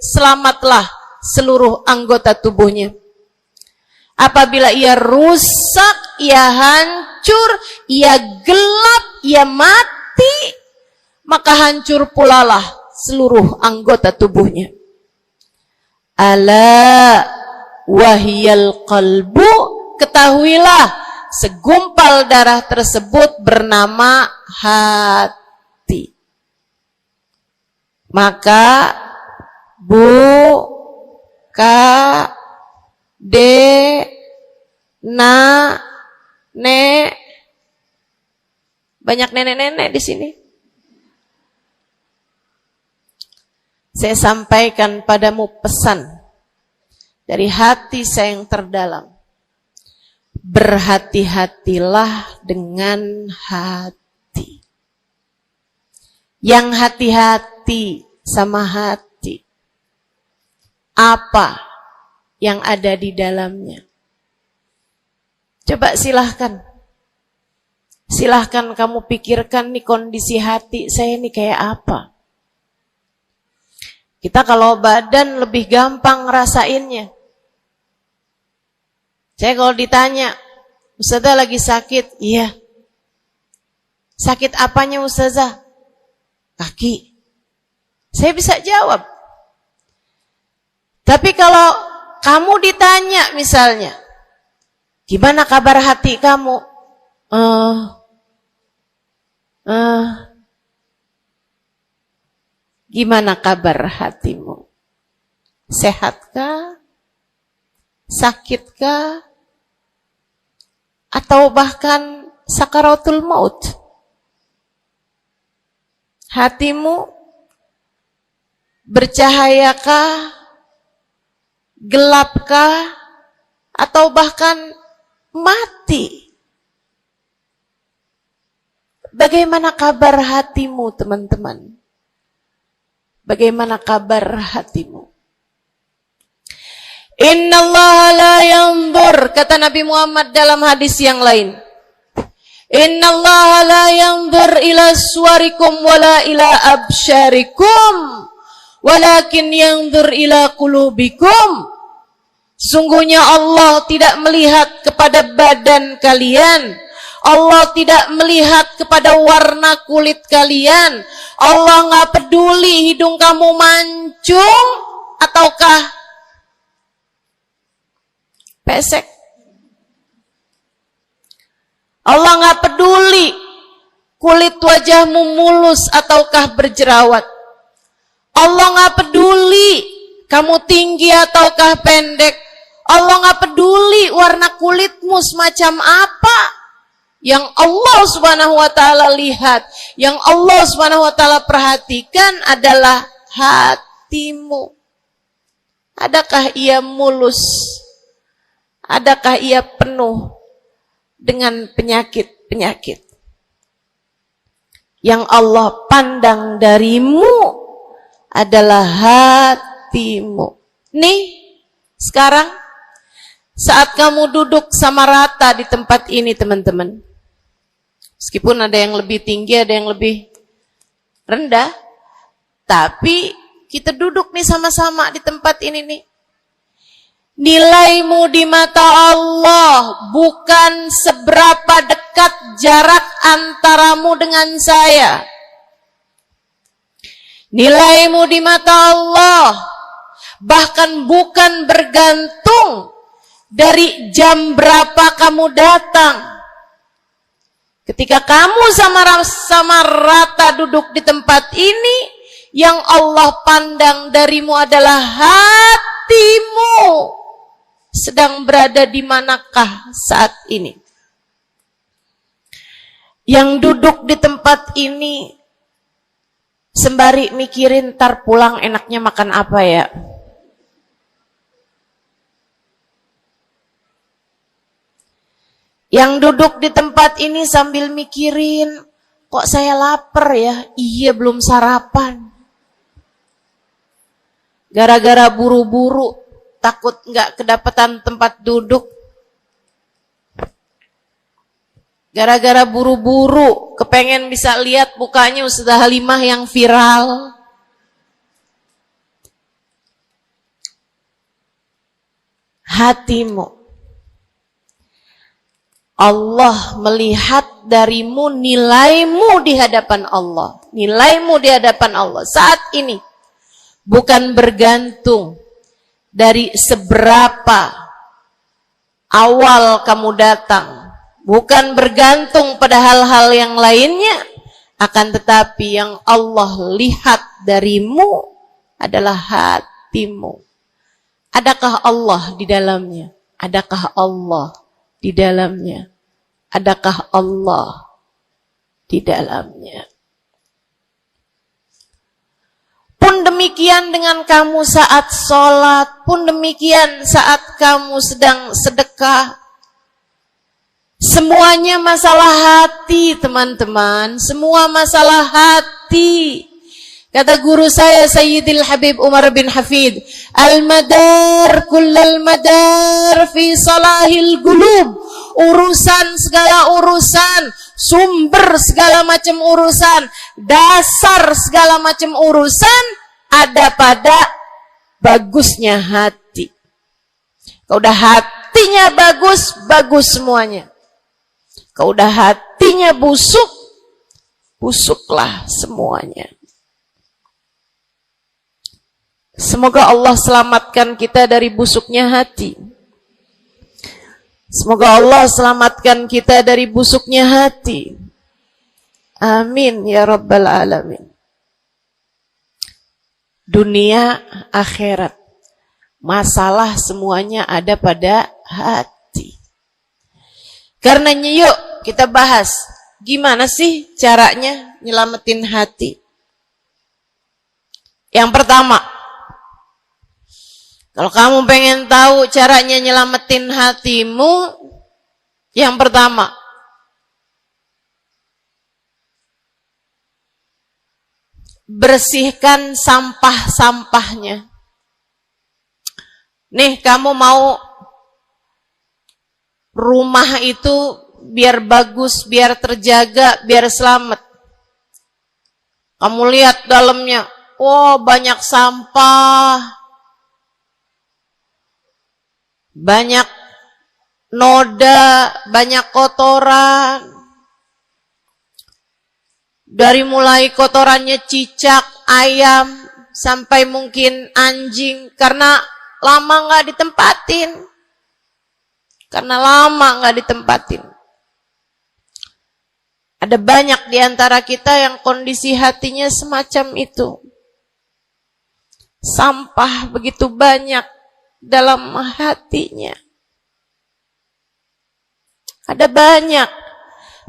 selamatlah seluruh anggota tubuhnya. Apabila ia rusak, ia hancur, ia gelap, ia mati, maka hancur pulalah seluruh anggota tubuhnya. Ala wahiyal qalbu, ketahuilah segumpal darah tersebut bernama hati. Maka nek, banyak nenek-nenek di sini. Saya sampaikan padamu pesan dari hati saya yang terdalam. Berhati-hatilah dengan hati. Yang hati-hati sama hati, apa yang ada di dalamnya? Coba silahkan kamu pikirkan nih, kondisi hati saya ini kayak apa. Kita kalau badan lebih gampang ngerasainnya. Saya kalau ditanya, Ustazah lagi sakit? Iya. Sakit apanya Ustazah? Kaki. Saya bisa jawab. Tapi kalau kamu ditanya misalnya, gimana kabar hati kamu? Gimana kabar hatimu? Sehatkah? Sakitkah? Atau bahkan sakaratul maut? Hatimu bercahayakah? Gelapkah? Atau bahkan mati? Bagaimana kabar hatimu, teman-teman? Bagaimana kabar hatimu? Innallaha la yanzur, kata Nabi Muhammad dalam hadis yang lain. Innallaha la yanzur ila suwarikum wala ila absyarikum, walakin yanzur ila qulubikum. Sungguhnya Allah tidak melihat kepada badan kalian, Allah tidak melihat kepada warna kulit kalian. Allah nggak peduli hidung kamu mancung ataukah pesek. Allah nggak peduli kulit wajahmu mulus ataukah berjerawat. Allah nggak peduli kamu tinggi ataukah pendek. Allah nggak peduli warna kulitmu semacam apa. Yang Allah Subhanahu wa taala lihat, yang Allah Subhanahu wa taala perhatikan adalah hatimu. Adakah ia mulus? Adakah ia penuh dengan penyakit-penyakit? Yang Allah pandang darimu adalah hatimu. Nih, sekarang saat kamu duduk sama rata di tempat ini, teman-teman. Meskipun ada yang lebih tinggi, ada yang lebih rendah, tapi kita duduk nih sama-sama di tempat ini nih. Nilaimu di mata Allah bukan seberapa dekat jarak antaramu dengan saya. Nilaimu di mata Allah bahkan bukan bergantung dari jam berapa kamu datang. Ketika kamu sama rata duduk di tempat ini, yang Allah pandang darimu adalah hatimu. Sedang berada di manakah saat ini? Yang duduk di tempat ini sembari mikirin ntar pulang enaknya makan apa ya? Yang duduk di tempat ini sambil mikirin, kok saya lapar ya? Iya, belum sarapan. Gara-gara buru-buru, takut nggak kedapatan tempat duduk. Gara-gara buru-buru, kepengen bisa lihat mukanya Ustazah Halimah yang viral. Hatimu. Allah melihat darimu nilaimu di hadapan Allah. Nilaimu di hadapan Allah saat ini bukan bergantung dari seberapa awal kamu datang. Bukan bergantung pada hal-hal yang lainnya. Akan tetapi yang Allah lihat darimu adalah hatimu. Adakah Allah di dalamnya? Adakah Allah di dalamnya? Adakah Allah di dalamnya? Pun demikian dengan kamu saat sholat, pun demikian saat kamu sedang sedekah. Semuanya masalah hati, teman-teman. Semua masalah hati. Kata guru saya Sayyidil Habib Umar bin Hafid, al-madar kullal madar fi salahil gulub. Urusan segala urusan, sumber segala macam urusan, dasar segala macam urusan ada pada bagusnya hati. Kalau udah hatinya bagus, bagus semuanya. Kalau udah hatinya busuk, busuklah semuanya. Semoga Allah selamatkan kita dari busuknya hati. Semoga Allah selamatkan kita dari busuknya hati. Amin ya rabbal alamin. Dunia, akhirat, masalah semuanya ada pada hati. Karenanya yuk kita bahas gimana sih caranya nyelamatin hati. Yang pertama, kalau kamu pengen tahu caranya nyelamatin hatimu, yang pertama, bersihkan sampah-sampahnya. Nih, kamu mau rumah itu biar bagus, biar terjaga, biar selamat. Kamu lihat dalamnya, oh banyak sampah, banyak noda, banyak kotoran. Dari mulai kotorannya cicak, ayam, sampai mungkin anjing, karena lama nggak ditempatin. Karena lama nggak ditempatin. Ada banyak di antara kita yang kondisi hatinya semacam itu. Sampah begitu banyak dalam hatinya. Ada banyak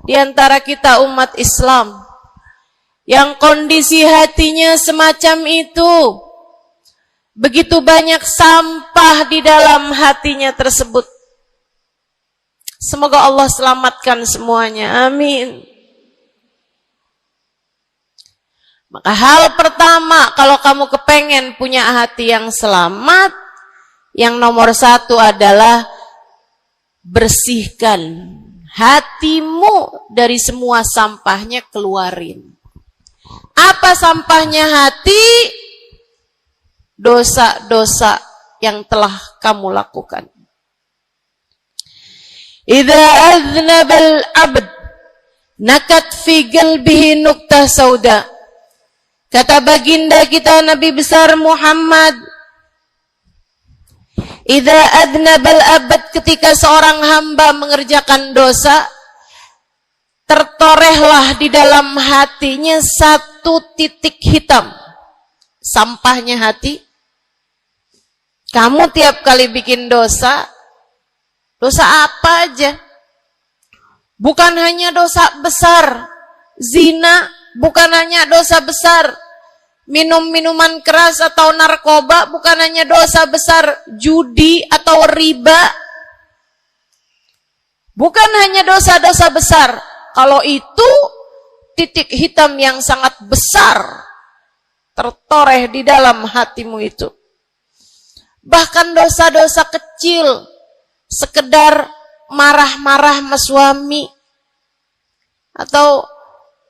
di antara kita umat Islam yang kondisi hatinya semacam itu. Begitu banyak sampah di dalam hatinya tersebut. Semoga Allah selamatkan semuanya. Amin. Maka hal pertama, kalau kamu kepengen punya hati yang selamat, yang nomor satu adalah bersihkan hatimu dari semua sampahnya, keluarin. Apa sampahnya hati? Dosa-dosa yang telah kamu lakukan. Idza aznabal abd nakat fi qalbihi nuqtah sauda. Kata baginda kita Nabi besar Muhammad, idza aznabal abd, ketika seorang hamba mengerjakan dosa, tertorehlah di dalam hatinya satu titik hitam. Sampahnya hati. Kamu tiap kali bikin dosa, dosa apa aja? Bukan hanya dosa besar, zina, bukan hanya dosa besar, minum minuman keras atau narkoba, bukan hanya dosa besar, judi atau riba, bukan hanya dosa-dosa besar. Kalau itu titik hitam yang sangat besar tertoreh di dalam hatimu itu. Bahkan dosa-dosa kecil, sekedar marah-marah sama suami, atau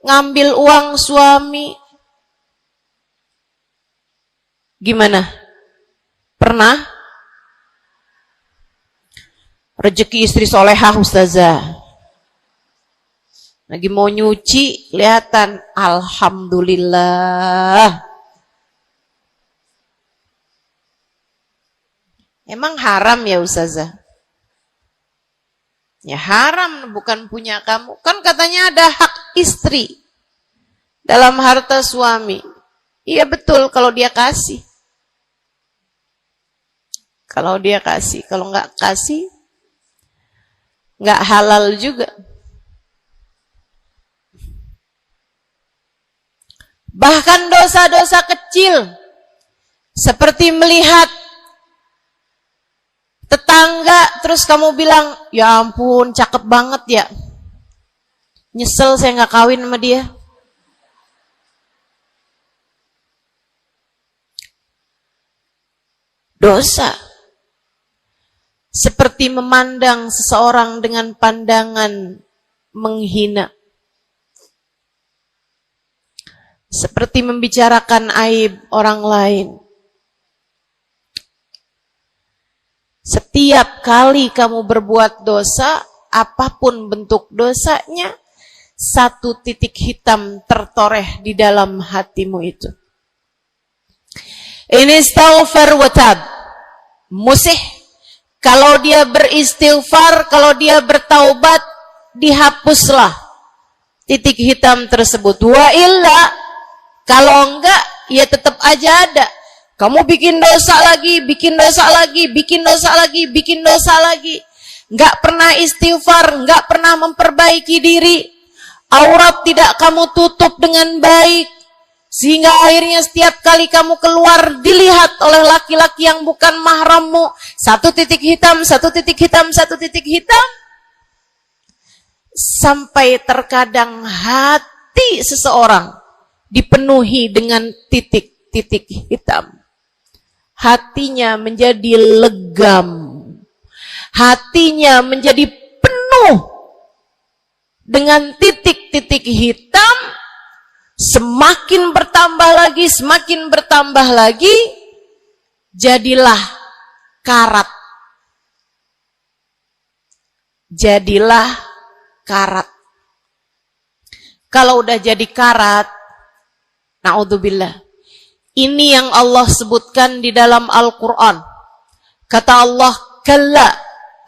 ngambil uang suami. Gimana? Pernah? Rezeki istri solehah ustazah. Lagi mau nyuci, kelihatan, alhamdulillah. Emang haram ya ustazah? Ya haram, bukan punya kamu. Kan katanya ada hak istri dalam harta suami. Iya betul kalau dia kasih. Kalau dia kasih, kalau nggak kasih, nggak halal juga. Bahkan dosa-dosa kecil, seperti melihat tetangga, terus kamu bilang, ya ampun, cakep banget ya. Nyesel saya nggak kawin sama dia. Dosa. Seperti memandang seseorang dengan pandangan menghina. Seperti membicarakan aib orang lain. Setiap kali kamu berbuat dosa, apapun bentuk dosanya, satu titik hitam tertoreh di dalam hatimu itu. Ini istighfar wa tab. Musih. Kalau dia beristighfar, kalau dia bertaubat, dihapuslah titik hitam tersebut. Wa illa, kalau enggak, ya tetap aja ada. Kamu bikin dosa lagi, bikin dosa lagi, bikin dosa lagi, bikin dosa lagi. Enggak pernah istighfar, enggak pernah memperbaiki diri. Aurat tidak kamu tutup dengan baik. Sehingga akhirnya setiap kali kamu keluar dilihat oleh laki-laki yang bukan mahrammu. Satu titik hitam, satu titik hitam, satu titik hitam. Sampai terkadang hati seseorang dipenuhi dengan titik-titik hitam. Hatinya menjadi legam. Hatinya menjadi penuh dengan titik-titik hitam. Semakin bertambah lagi, jadilah karat. Jadilah karat. Kalau udah jadi karat, na'udzubillah. Ini yang Allah sebutkan di dalam Al-Quran. Kata Allah, kalla,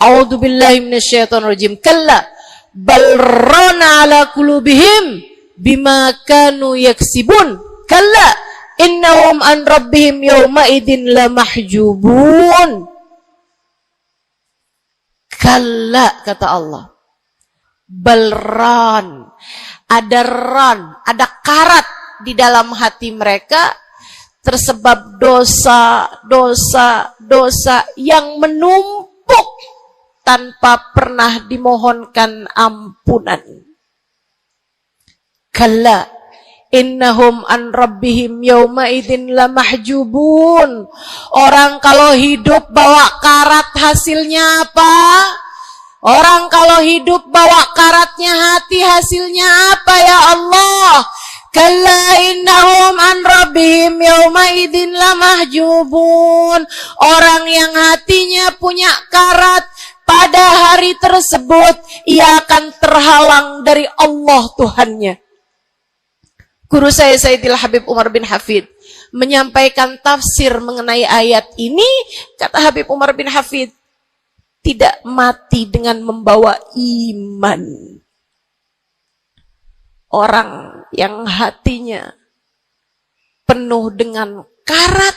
a'udzubillahi minasyaitonirrajim, kalla, bal rana ala qulubihim bima kanu yaksibun, kalla, innahum an rabbihim yawma idin lamahjubun. Kalla, kata Allah. Balran, ada karat di dalam hati mereka, tersebab dosa yang menumpuk tanpa pernah dimohonkan ampunan. Kalla, innahum an rabbihim yawma idzin lamahjubun. Orang kalau hidup bawa karat hasilnya apa? Orang kalau hidup bawa karatnya hati hasilnya apa ya Allah? Kalla innahum an rabbihim yawma idzin lamahjubun. Orang yang hatinya punya karat, pada hari tersebut ia akan terhalang dari Allah Tuhannya. Guru saya Sayyidil Habib Umar bin Hafid menyampaikan tafsir mengenai ayat ini. Kata Habib Umar bin Hafid, tidak mati dengan membawa iman. Orang yang hatinya penuh dengan karat,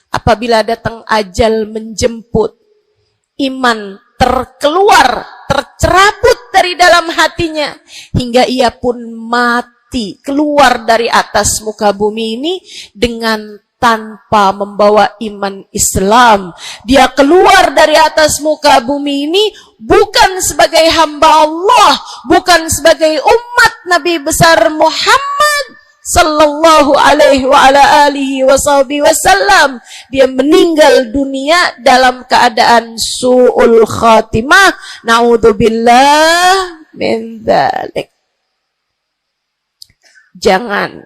apabila datang ajal menjemput, iman tercerabut dari dalam hatinya, hingga ia pun mati, keluar dari atas muka bumi ini dengan tanpa membawa iman Islam. Dia keluar dari atas muka bumi ini bukan sebagai hamba Allah, bukan sebagai umat Nabi besar Muhammad sallallahu alaihi wa ala alihi wasallam. Dia meninggal dunia dalam keadaan su'ul khatimah. Na'udzubillah min dzalik. Jangan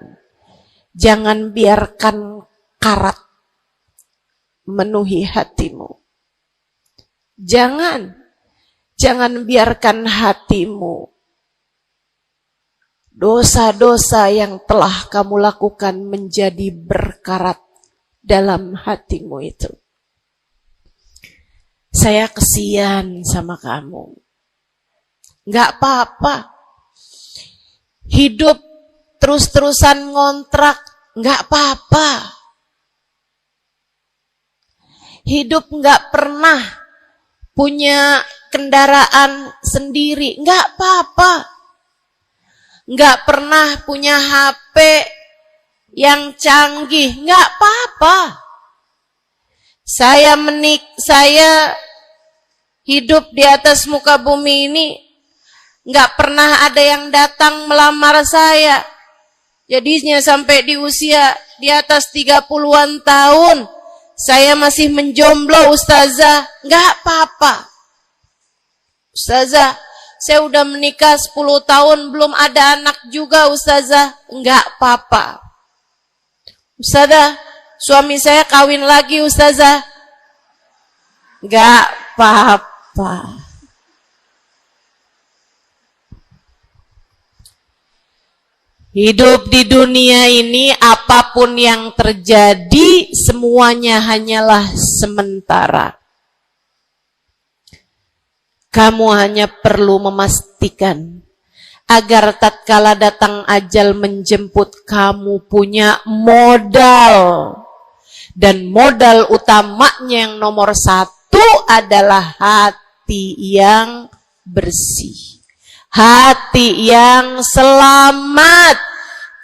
biarkan karat memenuhi hatimu. Jangan biarkan hatimu, dosa-dosa yang telah kamu lakukan menjadi berkarat dalam hatimu itu. Saya kesian sama kamu. Enggak apa-apa. Hidup terus-terusan ngontrak, enggak apa-apa. Hidup enggak pernah punya kendaraan sendiri, enggak apa-apa. Enggak pernah punya HP yang canggih, enggak apa-apa. Saya hidup di atas muka bumi ini, enggak pernah ada yang datang melamar saya. Jadinya sampai di usia di atas 30-an tahun, saya masih menjomblo, Ustazah. Enggak apa-apa. Ustazah, saya udah menikah 10 tahun, belum ada anak juga, Ustazah. Enggak apa-apa. Ustazah, suami saya kawin lagi, Ustazah. Enggak apa-apa. Hidup di dunia ini, apapun yang terjadi, semuanya hanyalah sementara. Kamu hanya perlu memastikan agar tatkala datang ajal menjemput, kamu punya modal. Dan modal utamanya yang nomor 1 adalah hati yang bersih. Hati yang selamat.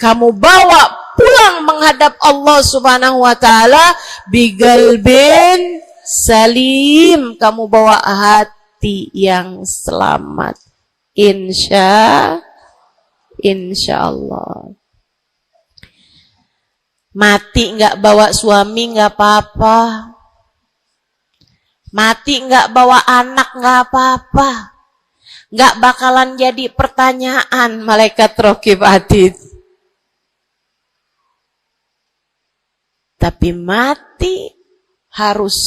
Kamu bawa pulang menghadap Allah Subhanahu wa ta'ala bigalbin salim. Kamu bawa hati yang selamat. Insya Allah. Mati nggak bawa suami nggak apa-apa. Mati nggak bawa anak nggak apa-apa. Nggak bakalan jadi pertanyaan malaikat raqib atid. Tapi mati harus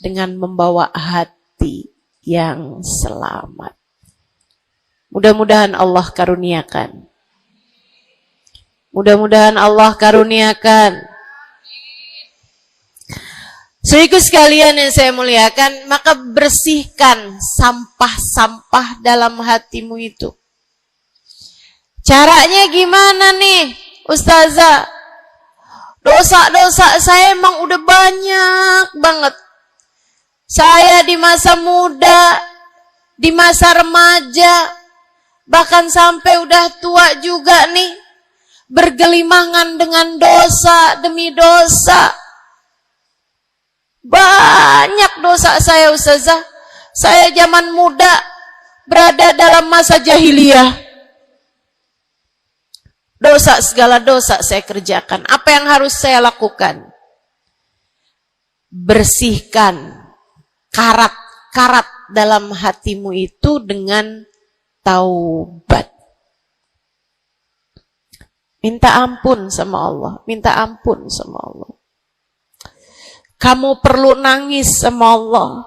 dengan membawa hati yang selamat. Mudah-mudahan Allah karuniakan. Mudah-mudahan Allah karuniakan. Saudaraku sekalian yang saya muliakan, maka bersihkan sampah-sampah dalam hatimu itu. Caranya gimana nih, Ustazah? Dosa-dosa saya emang udah banyak banget. Saya di masa muda, di masa remaja, bahkan sampai udah tua juga nih, bergelimangan dengan dosa demi dosa. Banyak dosa saya, Ustazah. Saya zaman muda berada dalam masa jahiliyah. Dosa, segala dosa saya kerjakan. Apa yang harus saya lakukan? Bersihkan karat-karat dalam hatimu itu dengan taubat. Minta ampun sama Allah. Minta ampun sama Allah. Kamu perlu nangis sama Allah.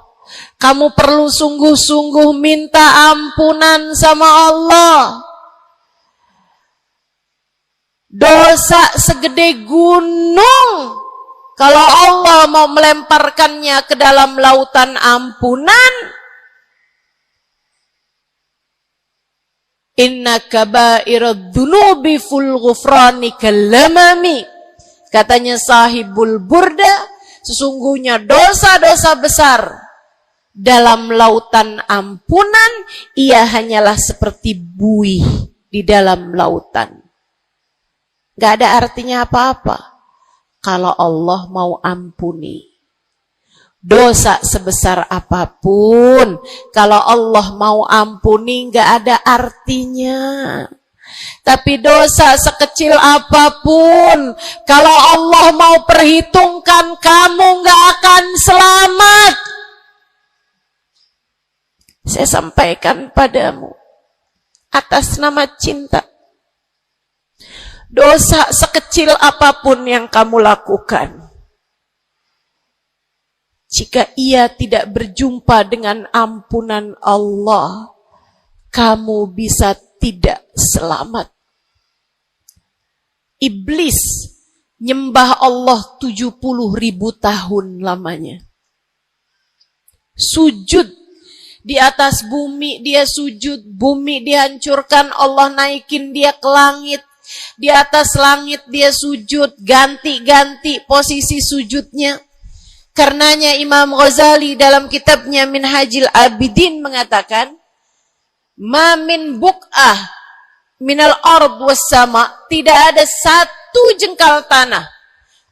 Kamu perlu sungguh-sungguh minta ampunan sama Allah. Dosa segede gunung, kalau Allah mau melemparkannya ke dalam lautan ampunan, inna kaba'irad dunubi ful ghufrani kalamami. Katanya sahibul burda, sesungguhnya dosa-dosa besar dalam lautan ampunan, ia hanyalah seperti buih di dalam lautan. Gak ada artinya apa-apa kalau Allah mau ampuni. Dosa sebesar apapun, kalau Allah mau ampuni gak ada artinya. Tapi dosa sekecil apapun, kalau Allah mau perhitungkan, kamu gak akan selamat. Saya sampaikan padamu atas nama cinta. Dosa sekecil apapun yang kamu lakukan, jika ia tidak berjumpa dengan ampunan Allah, kamu bisa tidak selamat. Iblis nyembah Allah 70.000 tahun lamanya. Sujud di atas bumi, dia sujud, bumi dihancurkan, Allah naikin dia ke langit. Di atas langit dia sujud, ganti-ganti posisi sujudnya. Karenanya Imam Ghazali dalam kitabnya Minhajil Abidin mengatakan, ma min buk'ah minal ard was sama, tidak ada satu jengkal tanah,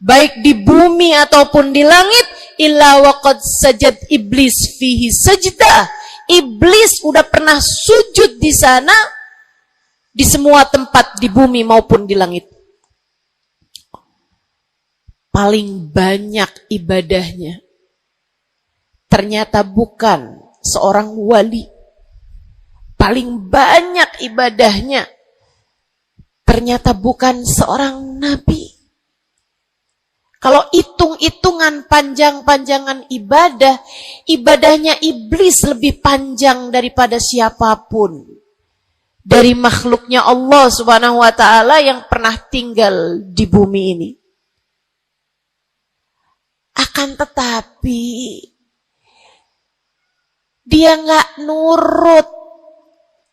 baik di bumi ataupun di langit, illa waqad sajad iblis fihi sajdah. Iblis udah pernah sujud di sana, di semua tempat di bumi maupun di langit. Paling banyak ibadahnya ternyata bukan seorang wali. Paling banyak ibadahnya ternyata bukan seorang nabi. Kalau hitung-hitungan panjang-panjangan ibadah, ibadahnya iblis lebih panjang daripada siapapun dari makhluknya Allah Subhanahu wa ta'ala yang pernah tinggal di bumi ini. Akan tetapi dia nggak nurut.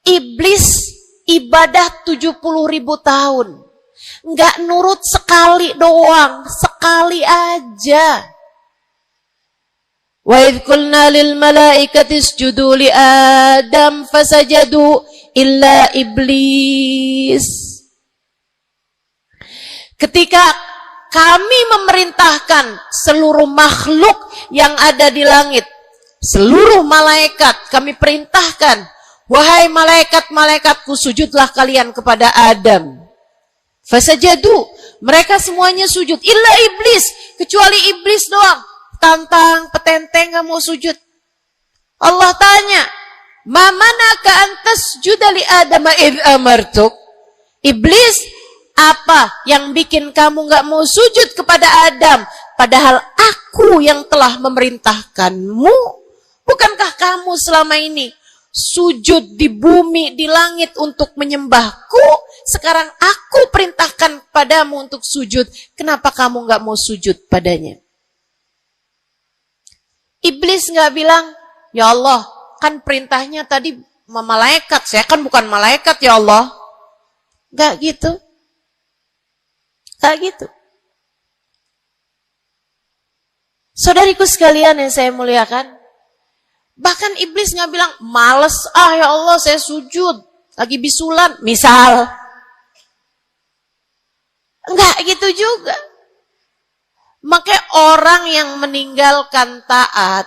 Iblis ibadah 70.000 tahun, nggak nurut sekali doang, sekali aja. Wa idh qulna lil malaikati isjudu li Adam fasajadu illa iblis. Ketika kami memerintahkan seluruh makhluk yang ada di langit, seluruh malaikat, kami perintahkan, wahai malaikat-malaikatku, sujudlah kalian kepada Adam. Fasajadu, mereka semuanya sujud. Illa iblis, kecuali iblis doang. Tantang, petenteng gak mau sujud. Allah tanya, ma manaka antas judali Adam id amartuk? Iblis, apa yang bikin kamu gak mau sujud kepada Adam? Padahal aku yang telah memerintahkanmu. Bukankah kamu selama ini sujud di bumi, di langit untuk menyembahku? Sekarang aku perintahkan padamu untuk sujud. Kenapa kamu gak mau sujud padanya? Iblis gak bilang, ya Allah, kan perintahnya tadi malaikat. Saya kan bukan malaikat ya Allah. Gak gitu. Gak gitu. Saudariku sekalian yang saya muliakan, bahkan iblis gak bilang, males ya Allah saya sujud, lagi bisulan, misal. Enggak gitu juga. Makanya orang yang meninggalkan taat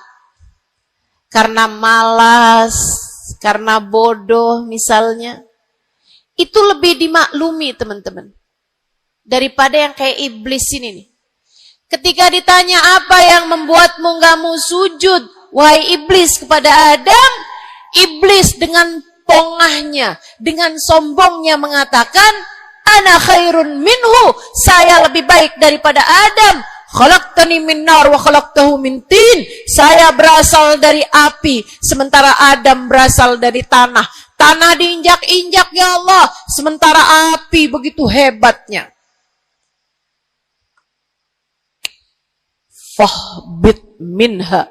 karena malas, karena bodoh misalnya, itu lebih dimaklumi teman-teman. Daripada yang kayak iblis ini nih. Ketika ditanya apa yang membuatmu gak mau sujud, wahai iblis kepada Adam, iblis dengan pongahnya, dengan sombongnya mengatakan, ana khairun minhu, saya lebih baik daripada Adam. Khalaqtani min nar wa khalaqtahu min tin. Saya berasal dari api, sementara Adam berasal dari tanah. Tanah diinjak-injak ya Allah, sementara api begitu hebatnya. Fahbit minha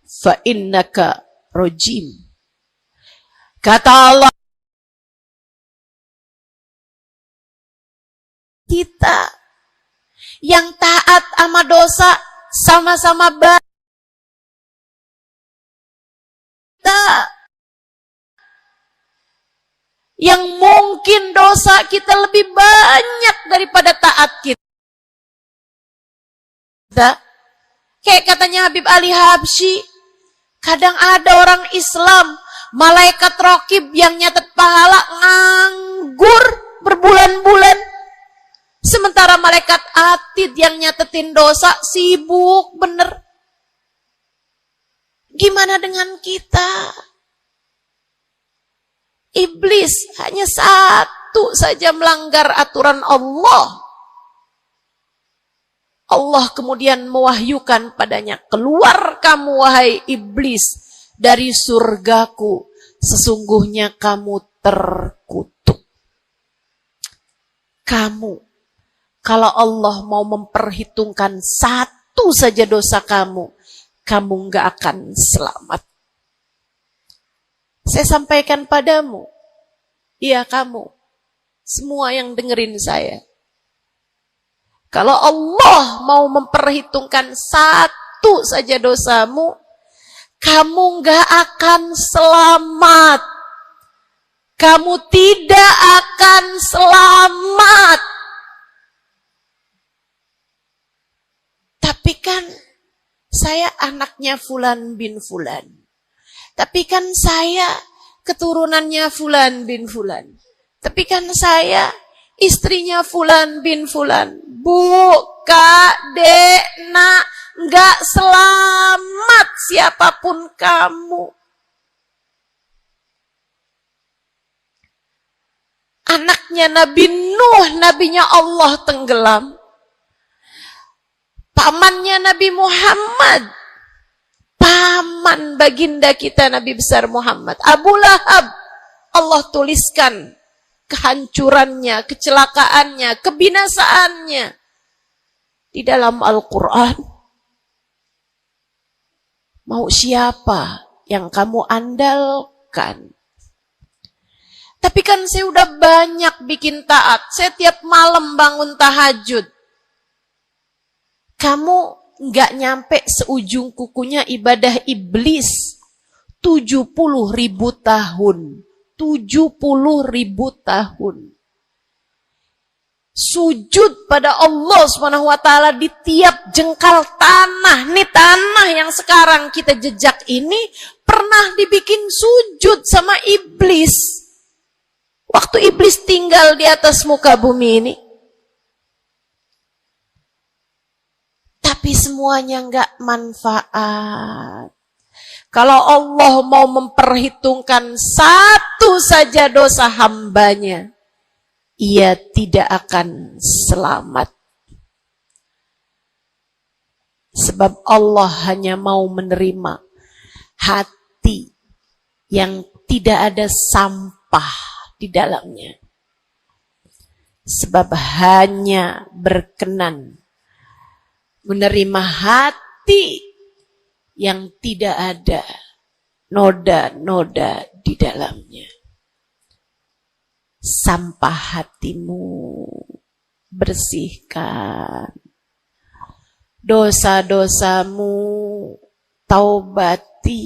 fa innaka rajim. Kata Allah, kita yang taat sama dosa sama-sama baik. Yang mungkin dosa kita lebih banyak daripada taat kita. Kayak katanya Habib Ali Habsyi, kadang ada orang Islam, malaikat raqib yang nyatet pahala nganggur berbulan-bulan. Sementara malaikat atid yang nyatetin dosa sibuk bener. Gimana dengan kita? Iblis hanya satu saja melanggar aturan Allah. Allah kemudian mewahyukan padanya, keluar kamu wahai iblis dari surgaku. Sesungguhnya kamu terkutuk. Kamu, kalau Allah mau memperhitungkan satu saja dosa kamu, kamu gak akan selamat. Saya sampaikan padamu, iya kamu, semua yang dengerin saya. Kalau Allah mau memperhitungkan satu saja dosamu, kamu gak akan selamat. Kamu tidak akan selamat. Tapi kan saya anaknya Fulan bin Fulan. Tapi kan saya keturunannya Fulan bin Fulan. Tapi kan saya istrinya Fulan bin Fulan. Bu, Kak, Dek, Nak, nggak selamat siapapun kamu. Anaknya Nabi Nuh, nabinya Allah tenggelam. Pamannya Nabi Muhammad, paman baginda kita Nabi besar Muhammad, Abu Lahab, Allah tuliskan kehancurannya, kecelakaannya, kebinasaannya di dalam Al-Quran. Mau siapa yang kamu andalkan? Tapi kan saya udah banyak bikin taat, saya tiap malam bangun tahajud. Kamu nggak nyampe seujung kukunya ibadah iblis 70.000 tahun. 70.000 tahun. Sujud pada Allah SWT di tiap jengkal tanah. Nih tanah yang sekarang kita jejak ini pernah dibikin sujud sama iblis. Waktu iblis tinggal di atas muka bumi ini. Tapi semuanya enggak manfaat. Kalau Allah mau memperhitungkan satu saja dosa hambanya, ia tidak akan selamat. Sebab Allah hanya mau menerima hati yang tidak ada sampah di dalamnya. Sebab hanya berkenan menerima hati yang tidak ada noda-noda di dalamnya. Sampah hatimu bersihkan, dosa-dosamu taubati,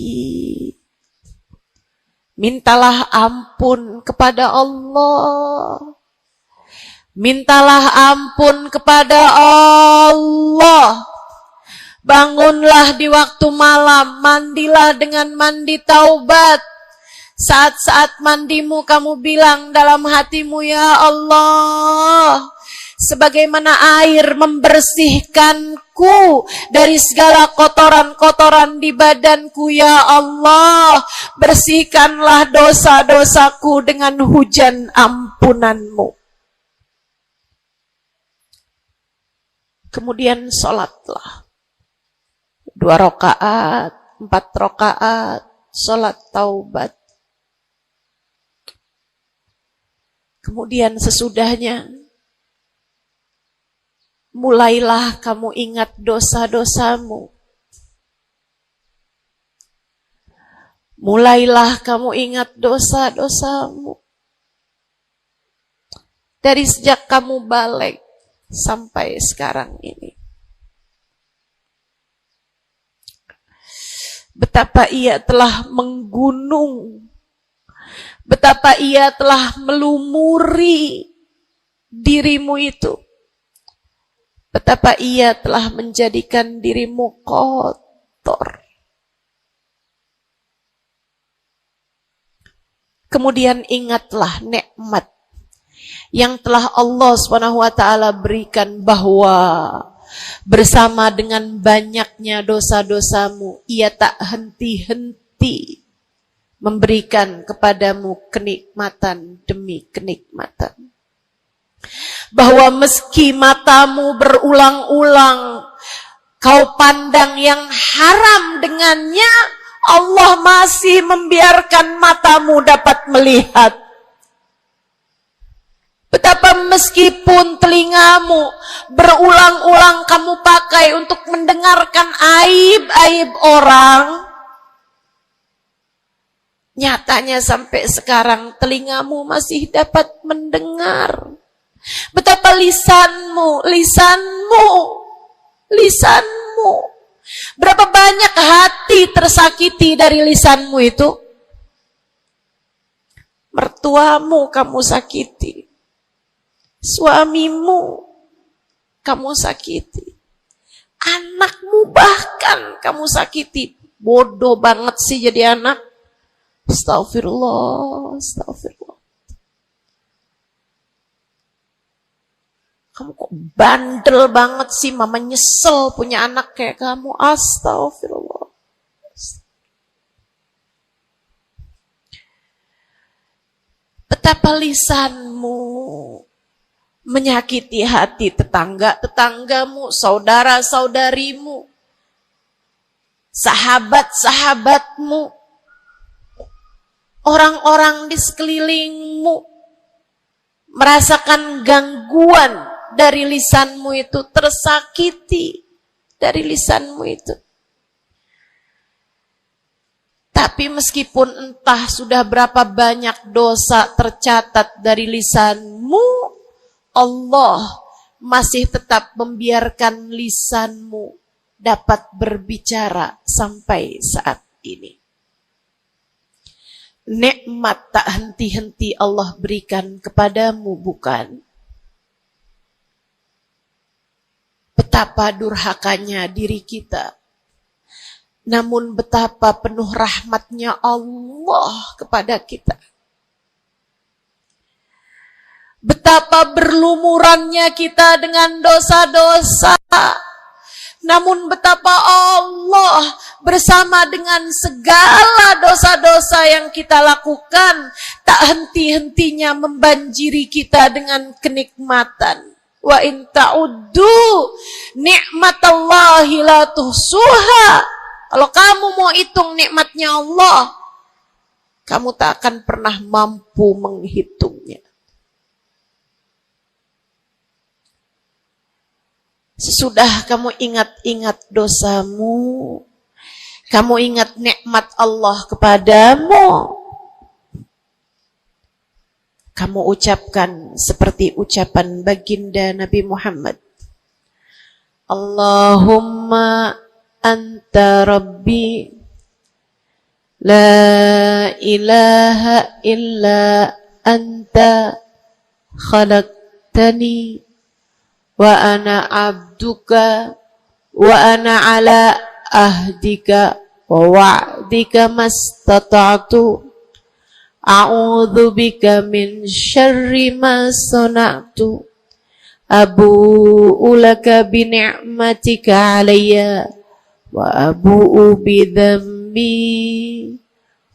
mintalah ampun kepada Allah. Mintalah ampun kepada Allah. Bangunlah di waktu malam, mandilah dengan mandi taubat. Saat-saat mandimu kamu bilang dalam hatimu, ya Allah, sebagaimana air membersihkanku dari segala kotoran-kotoran di badanku, ya Allah, bersihkanlah dosa-dosaku dengan hujan ampunanmu. Kemudian sholatlah 2 rakaat, 4 rakaat, sholat taubat. Kemudian sesudahnya, mulailah kamu ingat dosa-dosamu. Mulailah kamu ingat dosa-dosamu. Dari sejak kamu balik sampai sekarang ini. Betapa ia telah menggunung. Betapa ia telah melumuri dirimu itu. Betapa ia telah menjadikan dirimu kotor. Kemudian ingatlah nikmat yang telah Allah SWT berikan, bahwa bersama dengan banyaknya dosa-dosamu, ia tak henti-henti memberikan kepadamu kenikmatan demi kenikmatan. Bahwa meski matamu berulang-ulang kau pandang yang haram dengannya, Allah masih membiarkan matamu dapat melihat. Betapa meskipun telingamu berulang-ulang kamu pakai untuk mendengarkan aib-aib orang, nyatanya sampai sekarang telingamu masih dapat mendengar. Betapa lisanmu, berapa banyak hati tersakiti dari lisanmu itu. Mertuamu kamu sakiti, suamimu kamu sakiti, anakmu bahkan kamu sakiti. Bodoh banget sih jadi anak. Astagfirullah. Kamu kok bandel banget sih, mama nyesel punya anak kayak kamu. Astagfirullah. Betapa lisanmu menyakiti hati tetanggamu, saudara-saudarimu, sahabat-sahabatmu, orang-orang di sekelilingmu, merasakan gangguan dari lisanmu itu, tersakiti dari lisanmu itu. Tapi meskipun entah sudah berapa banyak dosa tercatat dari lisanmu, Allah masih tetap membiarkan lisanmu dapat berbicara sampai saat ini. Nikmat tak henti-henti Allah berikan kepadamu, bukan? Betapa durhakanya diri kita. Namun betapa penuh rahmatnya Allah kepada kita. Betapa berlumurannya kita dengan dosa-dosa. Namun betapa Allah bersama dengan segala dosa-dosa yang kita lakukan, tak henti-hentinya membanjiri kita dengan kenikmatan. Wa in ta'uddu ni'matallahi la tuhsuha. Kalau kamu mau hitung nikmatnya Allah, kamu tak akan pernah mampu menghitungnya. Sesudah kamu ingat-ingat dosamu, kamu ingat nikmat Allah kepadamu, kamu ucapkan seperti ucapan baginda Nabi Muhammad. Allahumma anta rabbi la ilaha illa anta khalaqtani wa ana abduka wa ana ala ahdika wa wa'dika mastata'tu a'udzu bika min syarri ma sana'tu abu'u laka bi ni'matika 'alayya wa abu'u bi dhanbi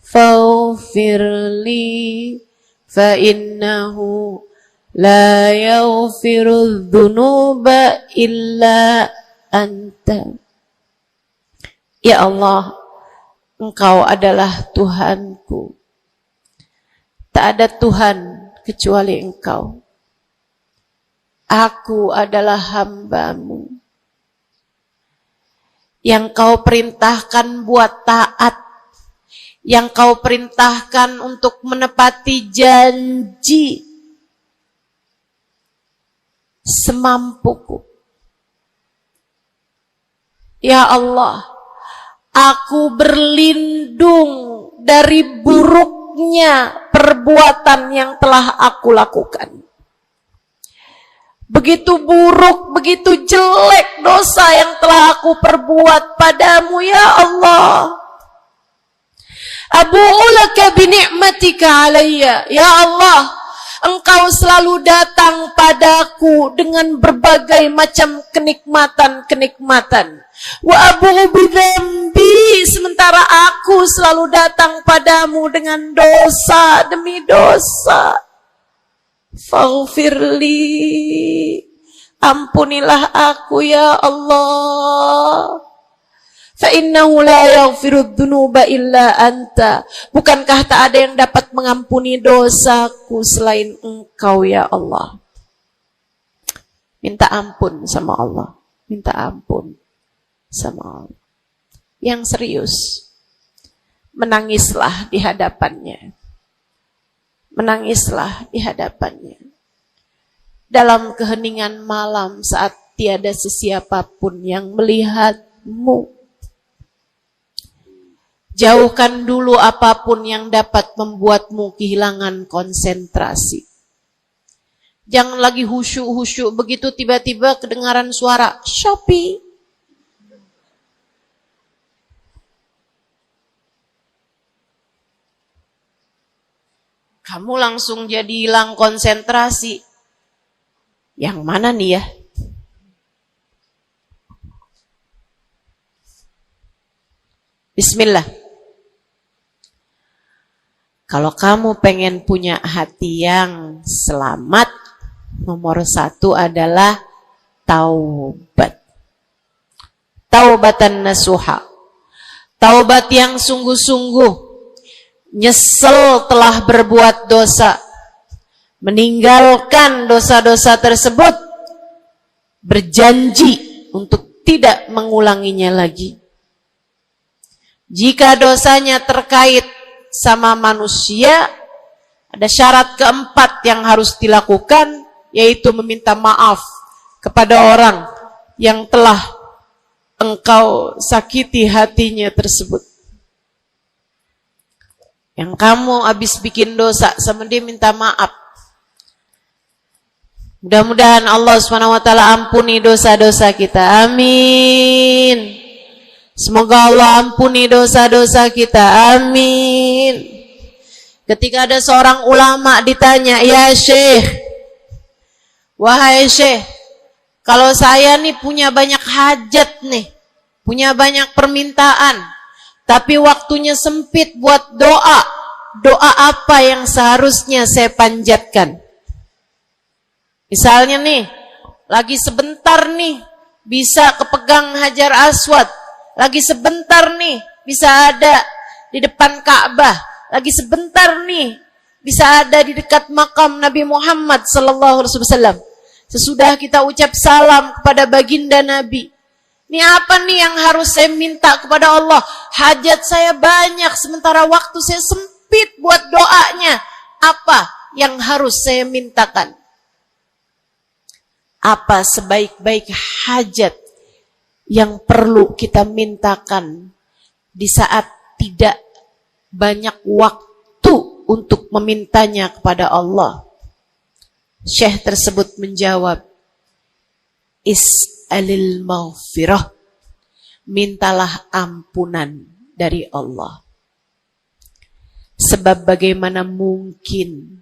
faghfir li fa innahu la yaghfiru dzunuba illa anta. Ya Allah, Engkau adalah Tuhanku. Tak ada Tuhan kecuali Engkau. Aku adalah hamba-Mu yang Kau perintahkan buat taat, yang Kau perintahkan untuk menepati janji semampuku. Ya Allah, aku berlindung dari buruknya perbuatan yang telah aku lakukan. Begitu buruk, begitu jelek dosa yang telah aku perbuat padamu, ya Allah. Abu'u laka bi ni'matika 'alayya. Ya Allah, Engkau selalu datang padaku dengan berbagai macam kenikmatan-kenikmatan. Wa abu'u bidzambi, sementara aku selalu datang padamu dengan dosa demi dosa. Faghfirli, ampunilah aku ya Allah. Fa innahu la yaghfiru dzunuba illa anta. Bukankah tak ada yang dapat mengampuni dosaku selain Engkau ya Allah. Minta ampun sama Allah. Minta ampun sama Allah. Yang serius, menangislah di hadapannya. Menangislah di hadapannya. Dalam keheningan malam saat tiada sesiapapun yang melihatmu. Jauhkan dulu apapun yang dapat membuatmu kehilangan konsentrasi. Jangan lagi khusyuk-khusyuk begitu tiba-tiba kedengaran suara Shopee. Kamu langsung jadi hilang konsentrasi. Yang mana nih ya? Bismillah. Kalau kamu pengen punya hati yang selamat, nomor 1 adalah taubat. Taubatan nasuha. Taubat yang sungguh-sungguh. Nyesel telah berbuat dosa. Meninggalkan dosa-dosa tersebut. Berjanji untuk tidak mengulanginya lagi. Jika dosanya terkait sama manusia, ada syarat keempat yang harus dilakukan, yaitu meminta maaf kepada orang yang telah engkau sakiti hatinya tersebut. Yang kamu habis bikin dosa sama dia, minta maaf. Mudah-mudahan Allah SWT ampuni dosa-dosa kita. Amin. Semoga Allah ampuni dosa-dosa kita. Amin. Ketika ada seorang ulama ditanya, ya Syekh, wahai Syekh, Kalau saya nih punya banyak hajat nih, punya banyak permintaan, tapi waktunya sempit buat doa. Doa apa yang seharusnya saya panjatkan? Misalnya nih, lagi sebentar nih bisa kepegang Hajar Aswad, lagi sebentar nih bisa ada di depan Ka'bah, lagi sebentar nih bisa ada di dekat makam Nabi Muhammad sallallahu alaihi wasallam. Sesudah kita ucap salam kepada baginda Nabi, ini apa nih yang harus saya minta kepada Allah? Hajat saya banyak, sementara waktu saya sempit buat doanya. Apa yang harus saya mintakan? Apa sebaik-baik hajat yang perlu kita mintakan di saat tidak banyak waktu untuk memintanya kepada Allah? Syekh tersebut menjawab, is'alil maghfirah, mintalah ampunan dari Allah. Sebab bagaimana mungkin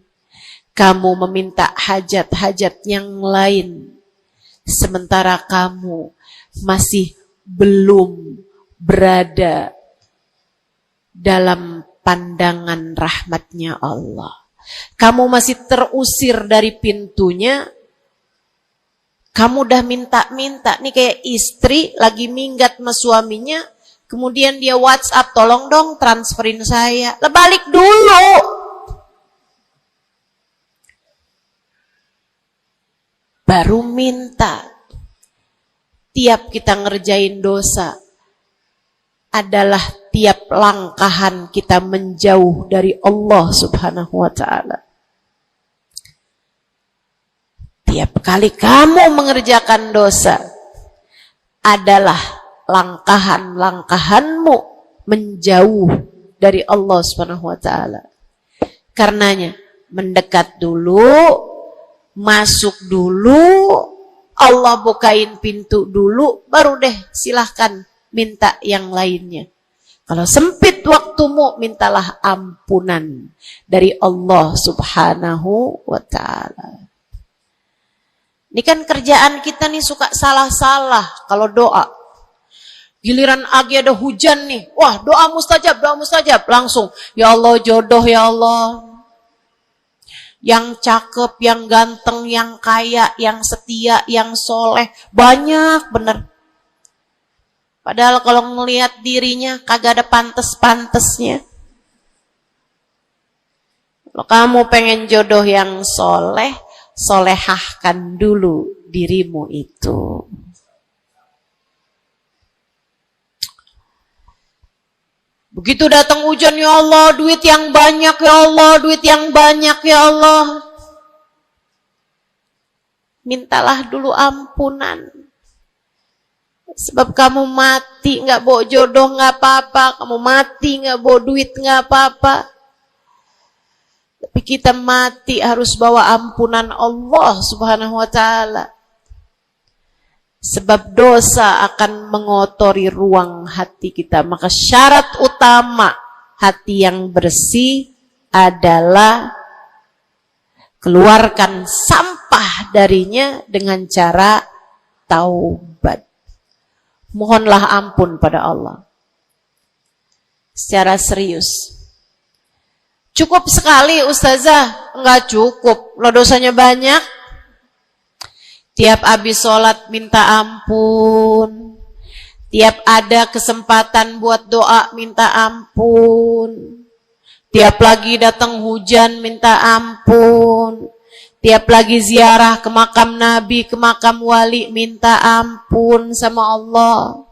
kamu meminta hajat-hajat yang lain sementara kamu masih belum berada dalam pandangan rahmatnya Allah. Kamu masih terusir dari pintunya. Kamu udah minta-minta. Nih kayak istri lagi minggat sama suaminya. Kemudian dia WhatsApp, tolong dong transferin saya. Lah balik dulu. Baru minta. Tiap kita ngerjain dosa adalah tiap langkahan kita menjauh dari Allah Subhanahu wa ta'ala. Tiap kali kamu mengerjakan dosa adalah langkahan-langkahanmu menjauh dari Allah Subhanahu wa ta'ala. Karenanya mendekat dulu, masuk dulu, Allah bukain pintu dulu, baru deh silahkan minta yang lainnya. Kalau sempit waktumu, mintalah ampunan dari Allah Subhanahu wa ta'ala. Ini kan kerjaan kita nih suka salah-salah kalau doa. Giliran lagi ada hujan nih, wah doa mustajab, langsung. Ya Allah jodoh ya Allah. Yang cakep, yang ganteng, yang kaya, yang setia, yang soleh. Banyak bener. Padahal kalau ngelihat dirinya kagak ada pantes-pantesnya. Kalau kamu pengen jodoh yang soleh, solehahkan dulu dirimu itu. Begitu datang hujan, ya Allah, duit yang banyak ya Allah, duit yang banyak ya Allah. Mintalah dulu ampunan. Sebab kamu mati gak bawa jodoh gak apa-apa, kamu mati gak bawa duit gak apa-apa. Tapi kita mati harus bawa ampunan Allah Subhanahu wa ta'ala. Sebab dosa akan mengotori ruang hati kita. Maka syarat utama hati yang bersih adalah keluarkan sampah darinya dengan cara taubat. Mohonlah ampun pada Allah. Secara serius. Cukup sekali Ustazah? Enggak cukup. Lo dosanya banyak. Tiap habis sholat minta ampun. Tiap ada kesempatan buat doa minta ampun. Tiap lagi datang hujan minta ampun. Tiap lagi ziarah ke makam Nabi, ke makam wali, minta ampun sama Allah.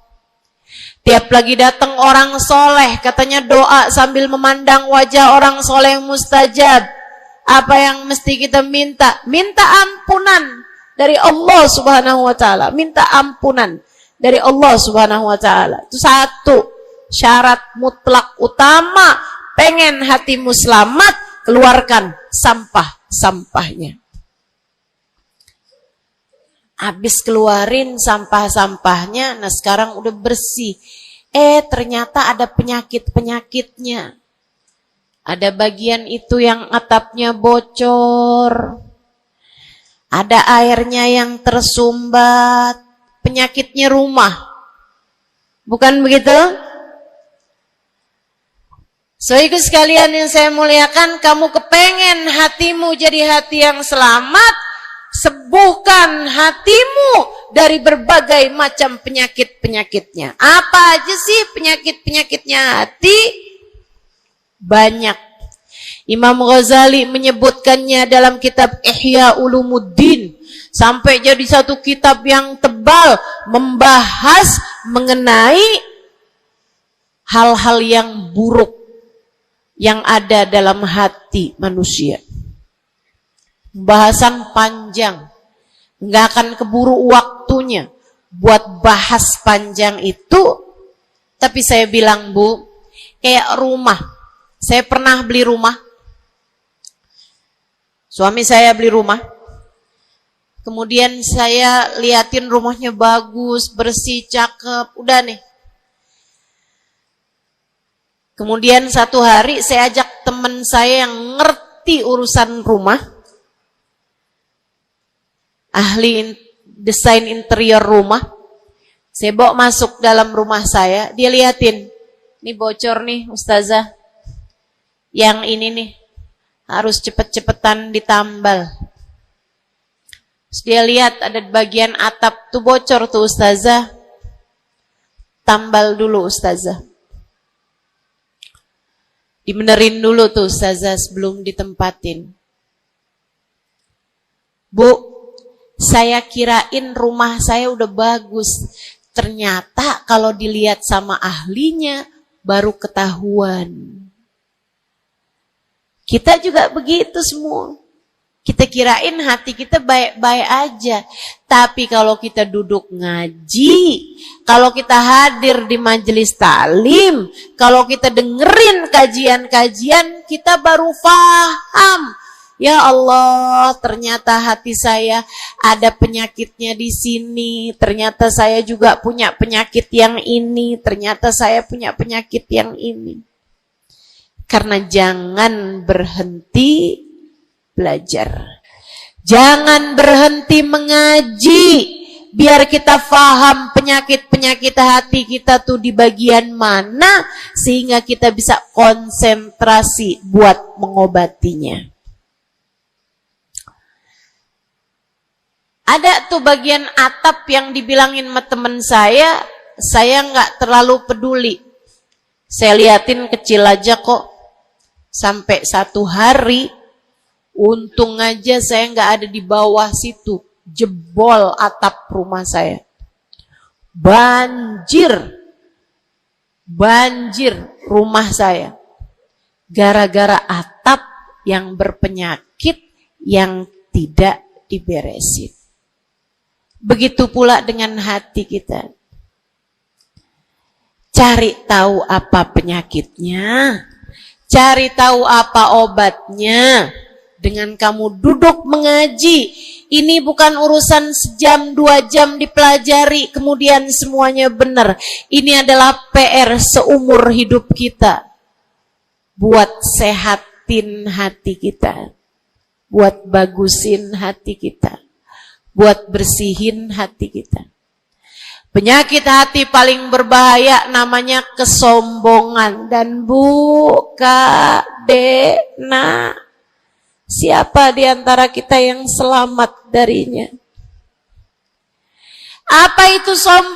Tiap lagi datang orang soleh, katanya doa sambil memandang wajah orang soleh mustajab. Apa yang mesti kita minta? Minta ampunan dari Allah Subhanahu wa ta'ala. Minta ampunan dari Allah Subhanahu wa ta'ala. Itu satu syarat mutlak utama. Pengen hatimu selamat, keluarkan sampah-sampahnya. Habis keluarin sampah-sampahnya, nah sekarang udah bersih. Ternyata ada penyakit-penyakitnya. Ada bagian itu yang atapnya bocor. ada airnya yang tersumbat, penyakitnya rumah. Bukan begitu? Saudaraku sekalian yang saya muliakan, kamu kepengen hatimu jadi hati yang selamat, sembuhkan hatimu dari berbagai macam penyakit-penyakitnya. Apa aja sih penyakit-penyakitnya hati? Banyak. Imam Ghazali menyebutkannya dalam kitab Ihya Ulumuddin. Sampai jadi satu kitab yang tebal membahas mengenai hal-hal yang buruk yang ada dalam hati manusia. Bahasan panjang, nggak akan keburu waktunya buat bahas panjang itu. Tapi saya bilang, Bu, kayak rumah. Saya pernah beli rumah. Suami saya beli rumah. Kemudian saya liatin rumahnya bagus, bersih, cakep, udah nih. Kemudian satu hari saya ajak teman saya yang ngerti urusan rumah, ahli desain interior rumah. Saya bawa masuk dalam rumah saya, dia liatin, ini bocor nih Ustazah, yang ini nih harus cepet-cepetan ditambal. Terus dia lihat ada bagian atap tuh bocor tuh Ustazah, tambal dulu Ustazah. Dibenerin dulu tuh Ustazah sebelum ditempatin. Bu, saya kirain rumah saya udah bagus. Ternyata kalau dilihat sama ahlinya baru ketahuan. Kita juga begitu semua. Kita kirain hati kita baik-baik aja. Tapi kalau kita duduk ngaji, kalau kita hadir di majelis taklim, kalau kita dengerin kajian-kajian, kita baru paham. Ya Allah, ternyata hati saya ada penyakitnya di sini. Ternyata saya juga punya penyakit yang ini. Ternyata saya punya penyakit yang ini. Karena jangan berhenti belajar. Jangan berhenti mengaji. Biar kita paham penyakit-penyakit hati kita tuh di bagian mana. Sehingga kita bisa konsentrasi buat mengobatinya. Ada tuh bagian atap yang dibilangin sama temen saya nggak terlalu peduli. Saya liatin kecil aja kok. Sampai satu hari, untung aja saya nggak ada di bawah situ, jebol atap rumah saya. Banjir rumah saya. Gara-gara atap yang berpenyakit yang tidak diberesin. Begitu pula dengan hati kita. Cari tahu apa penyakitnya. Cari tahu apa obatnya. Dengan kamu duduk mengaji. Ini bukan urusan sejam 2 jam dipelajari kemudian semuanya benar. Ini adalah PR seumur hidup kita. Buat sehatin hati kita. Buat bagusin hati kita. Buat bersihin hati kita. Penyakit hati paling berbahaya namanya kesombongan. Dan Bu, Kak, Dek, Nak, siapa di antara kita yang selamat darinya? Apa itu sombong?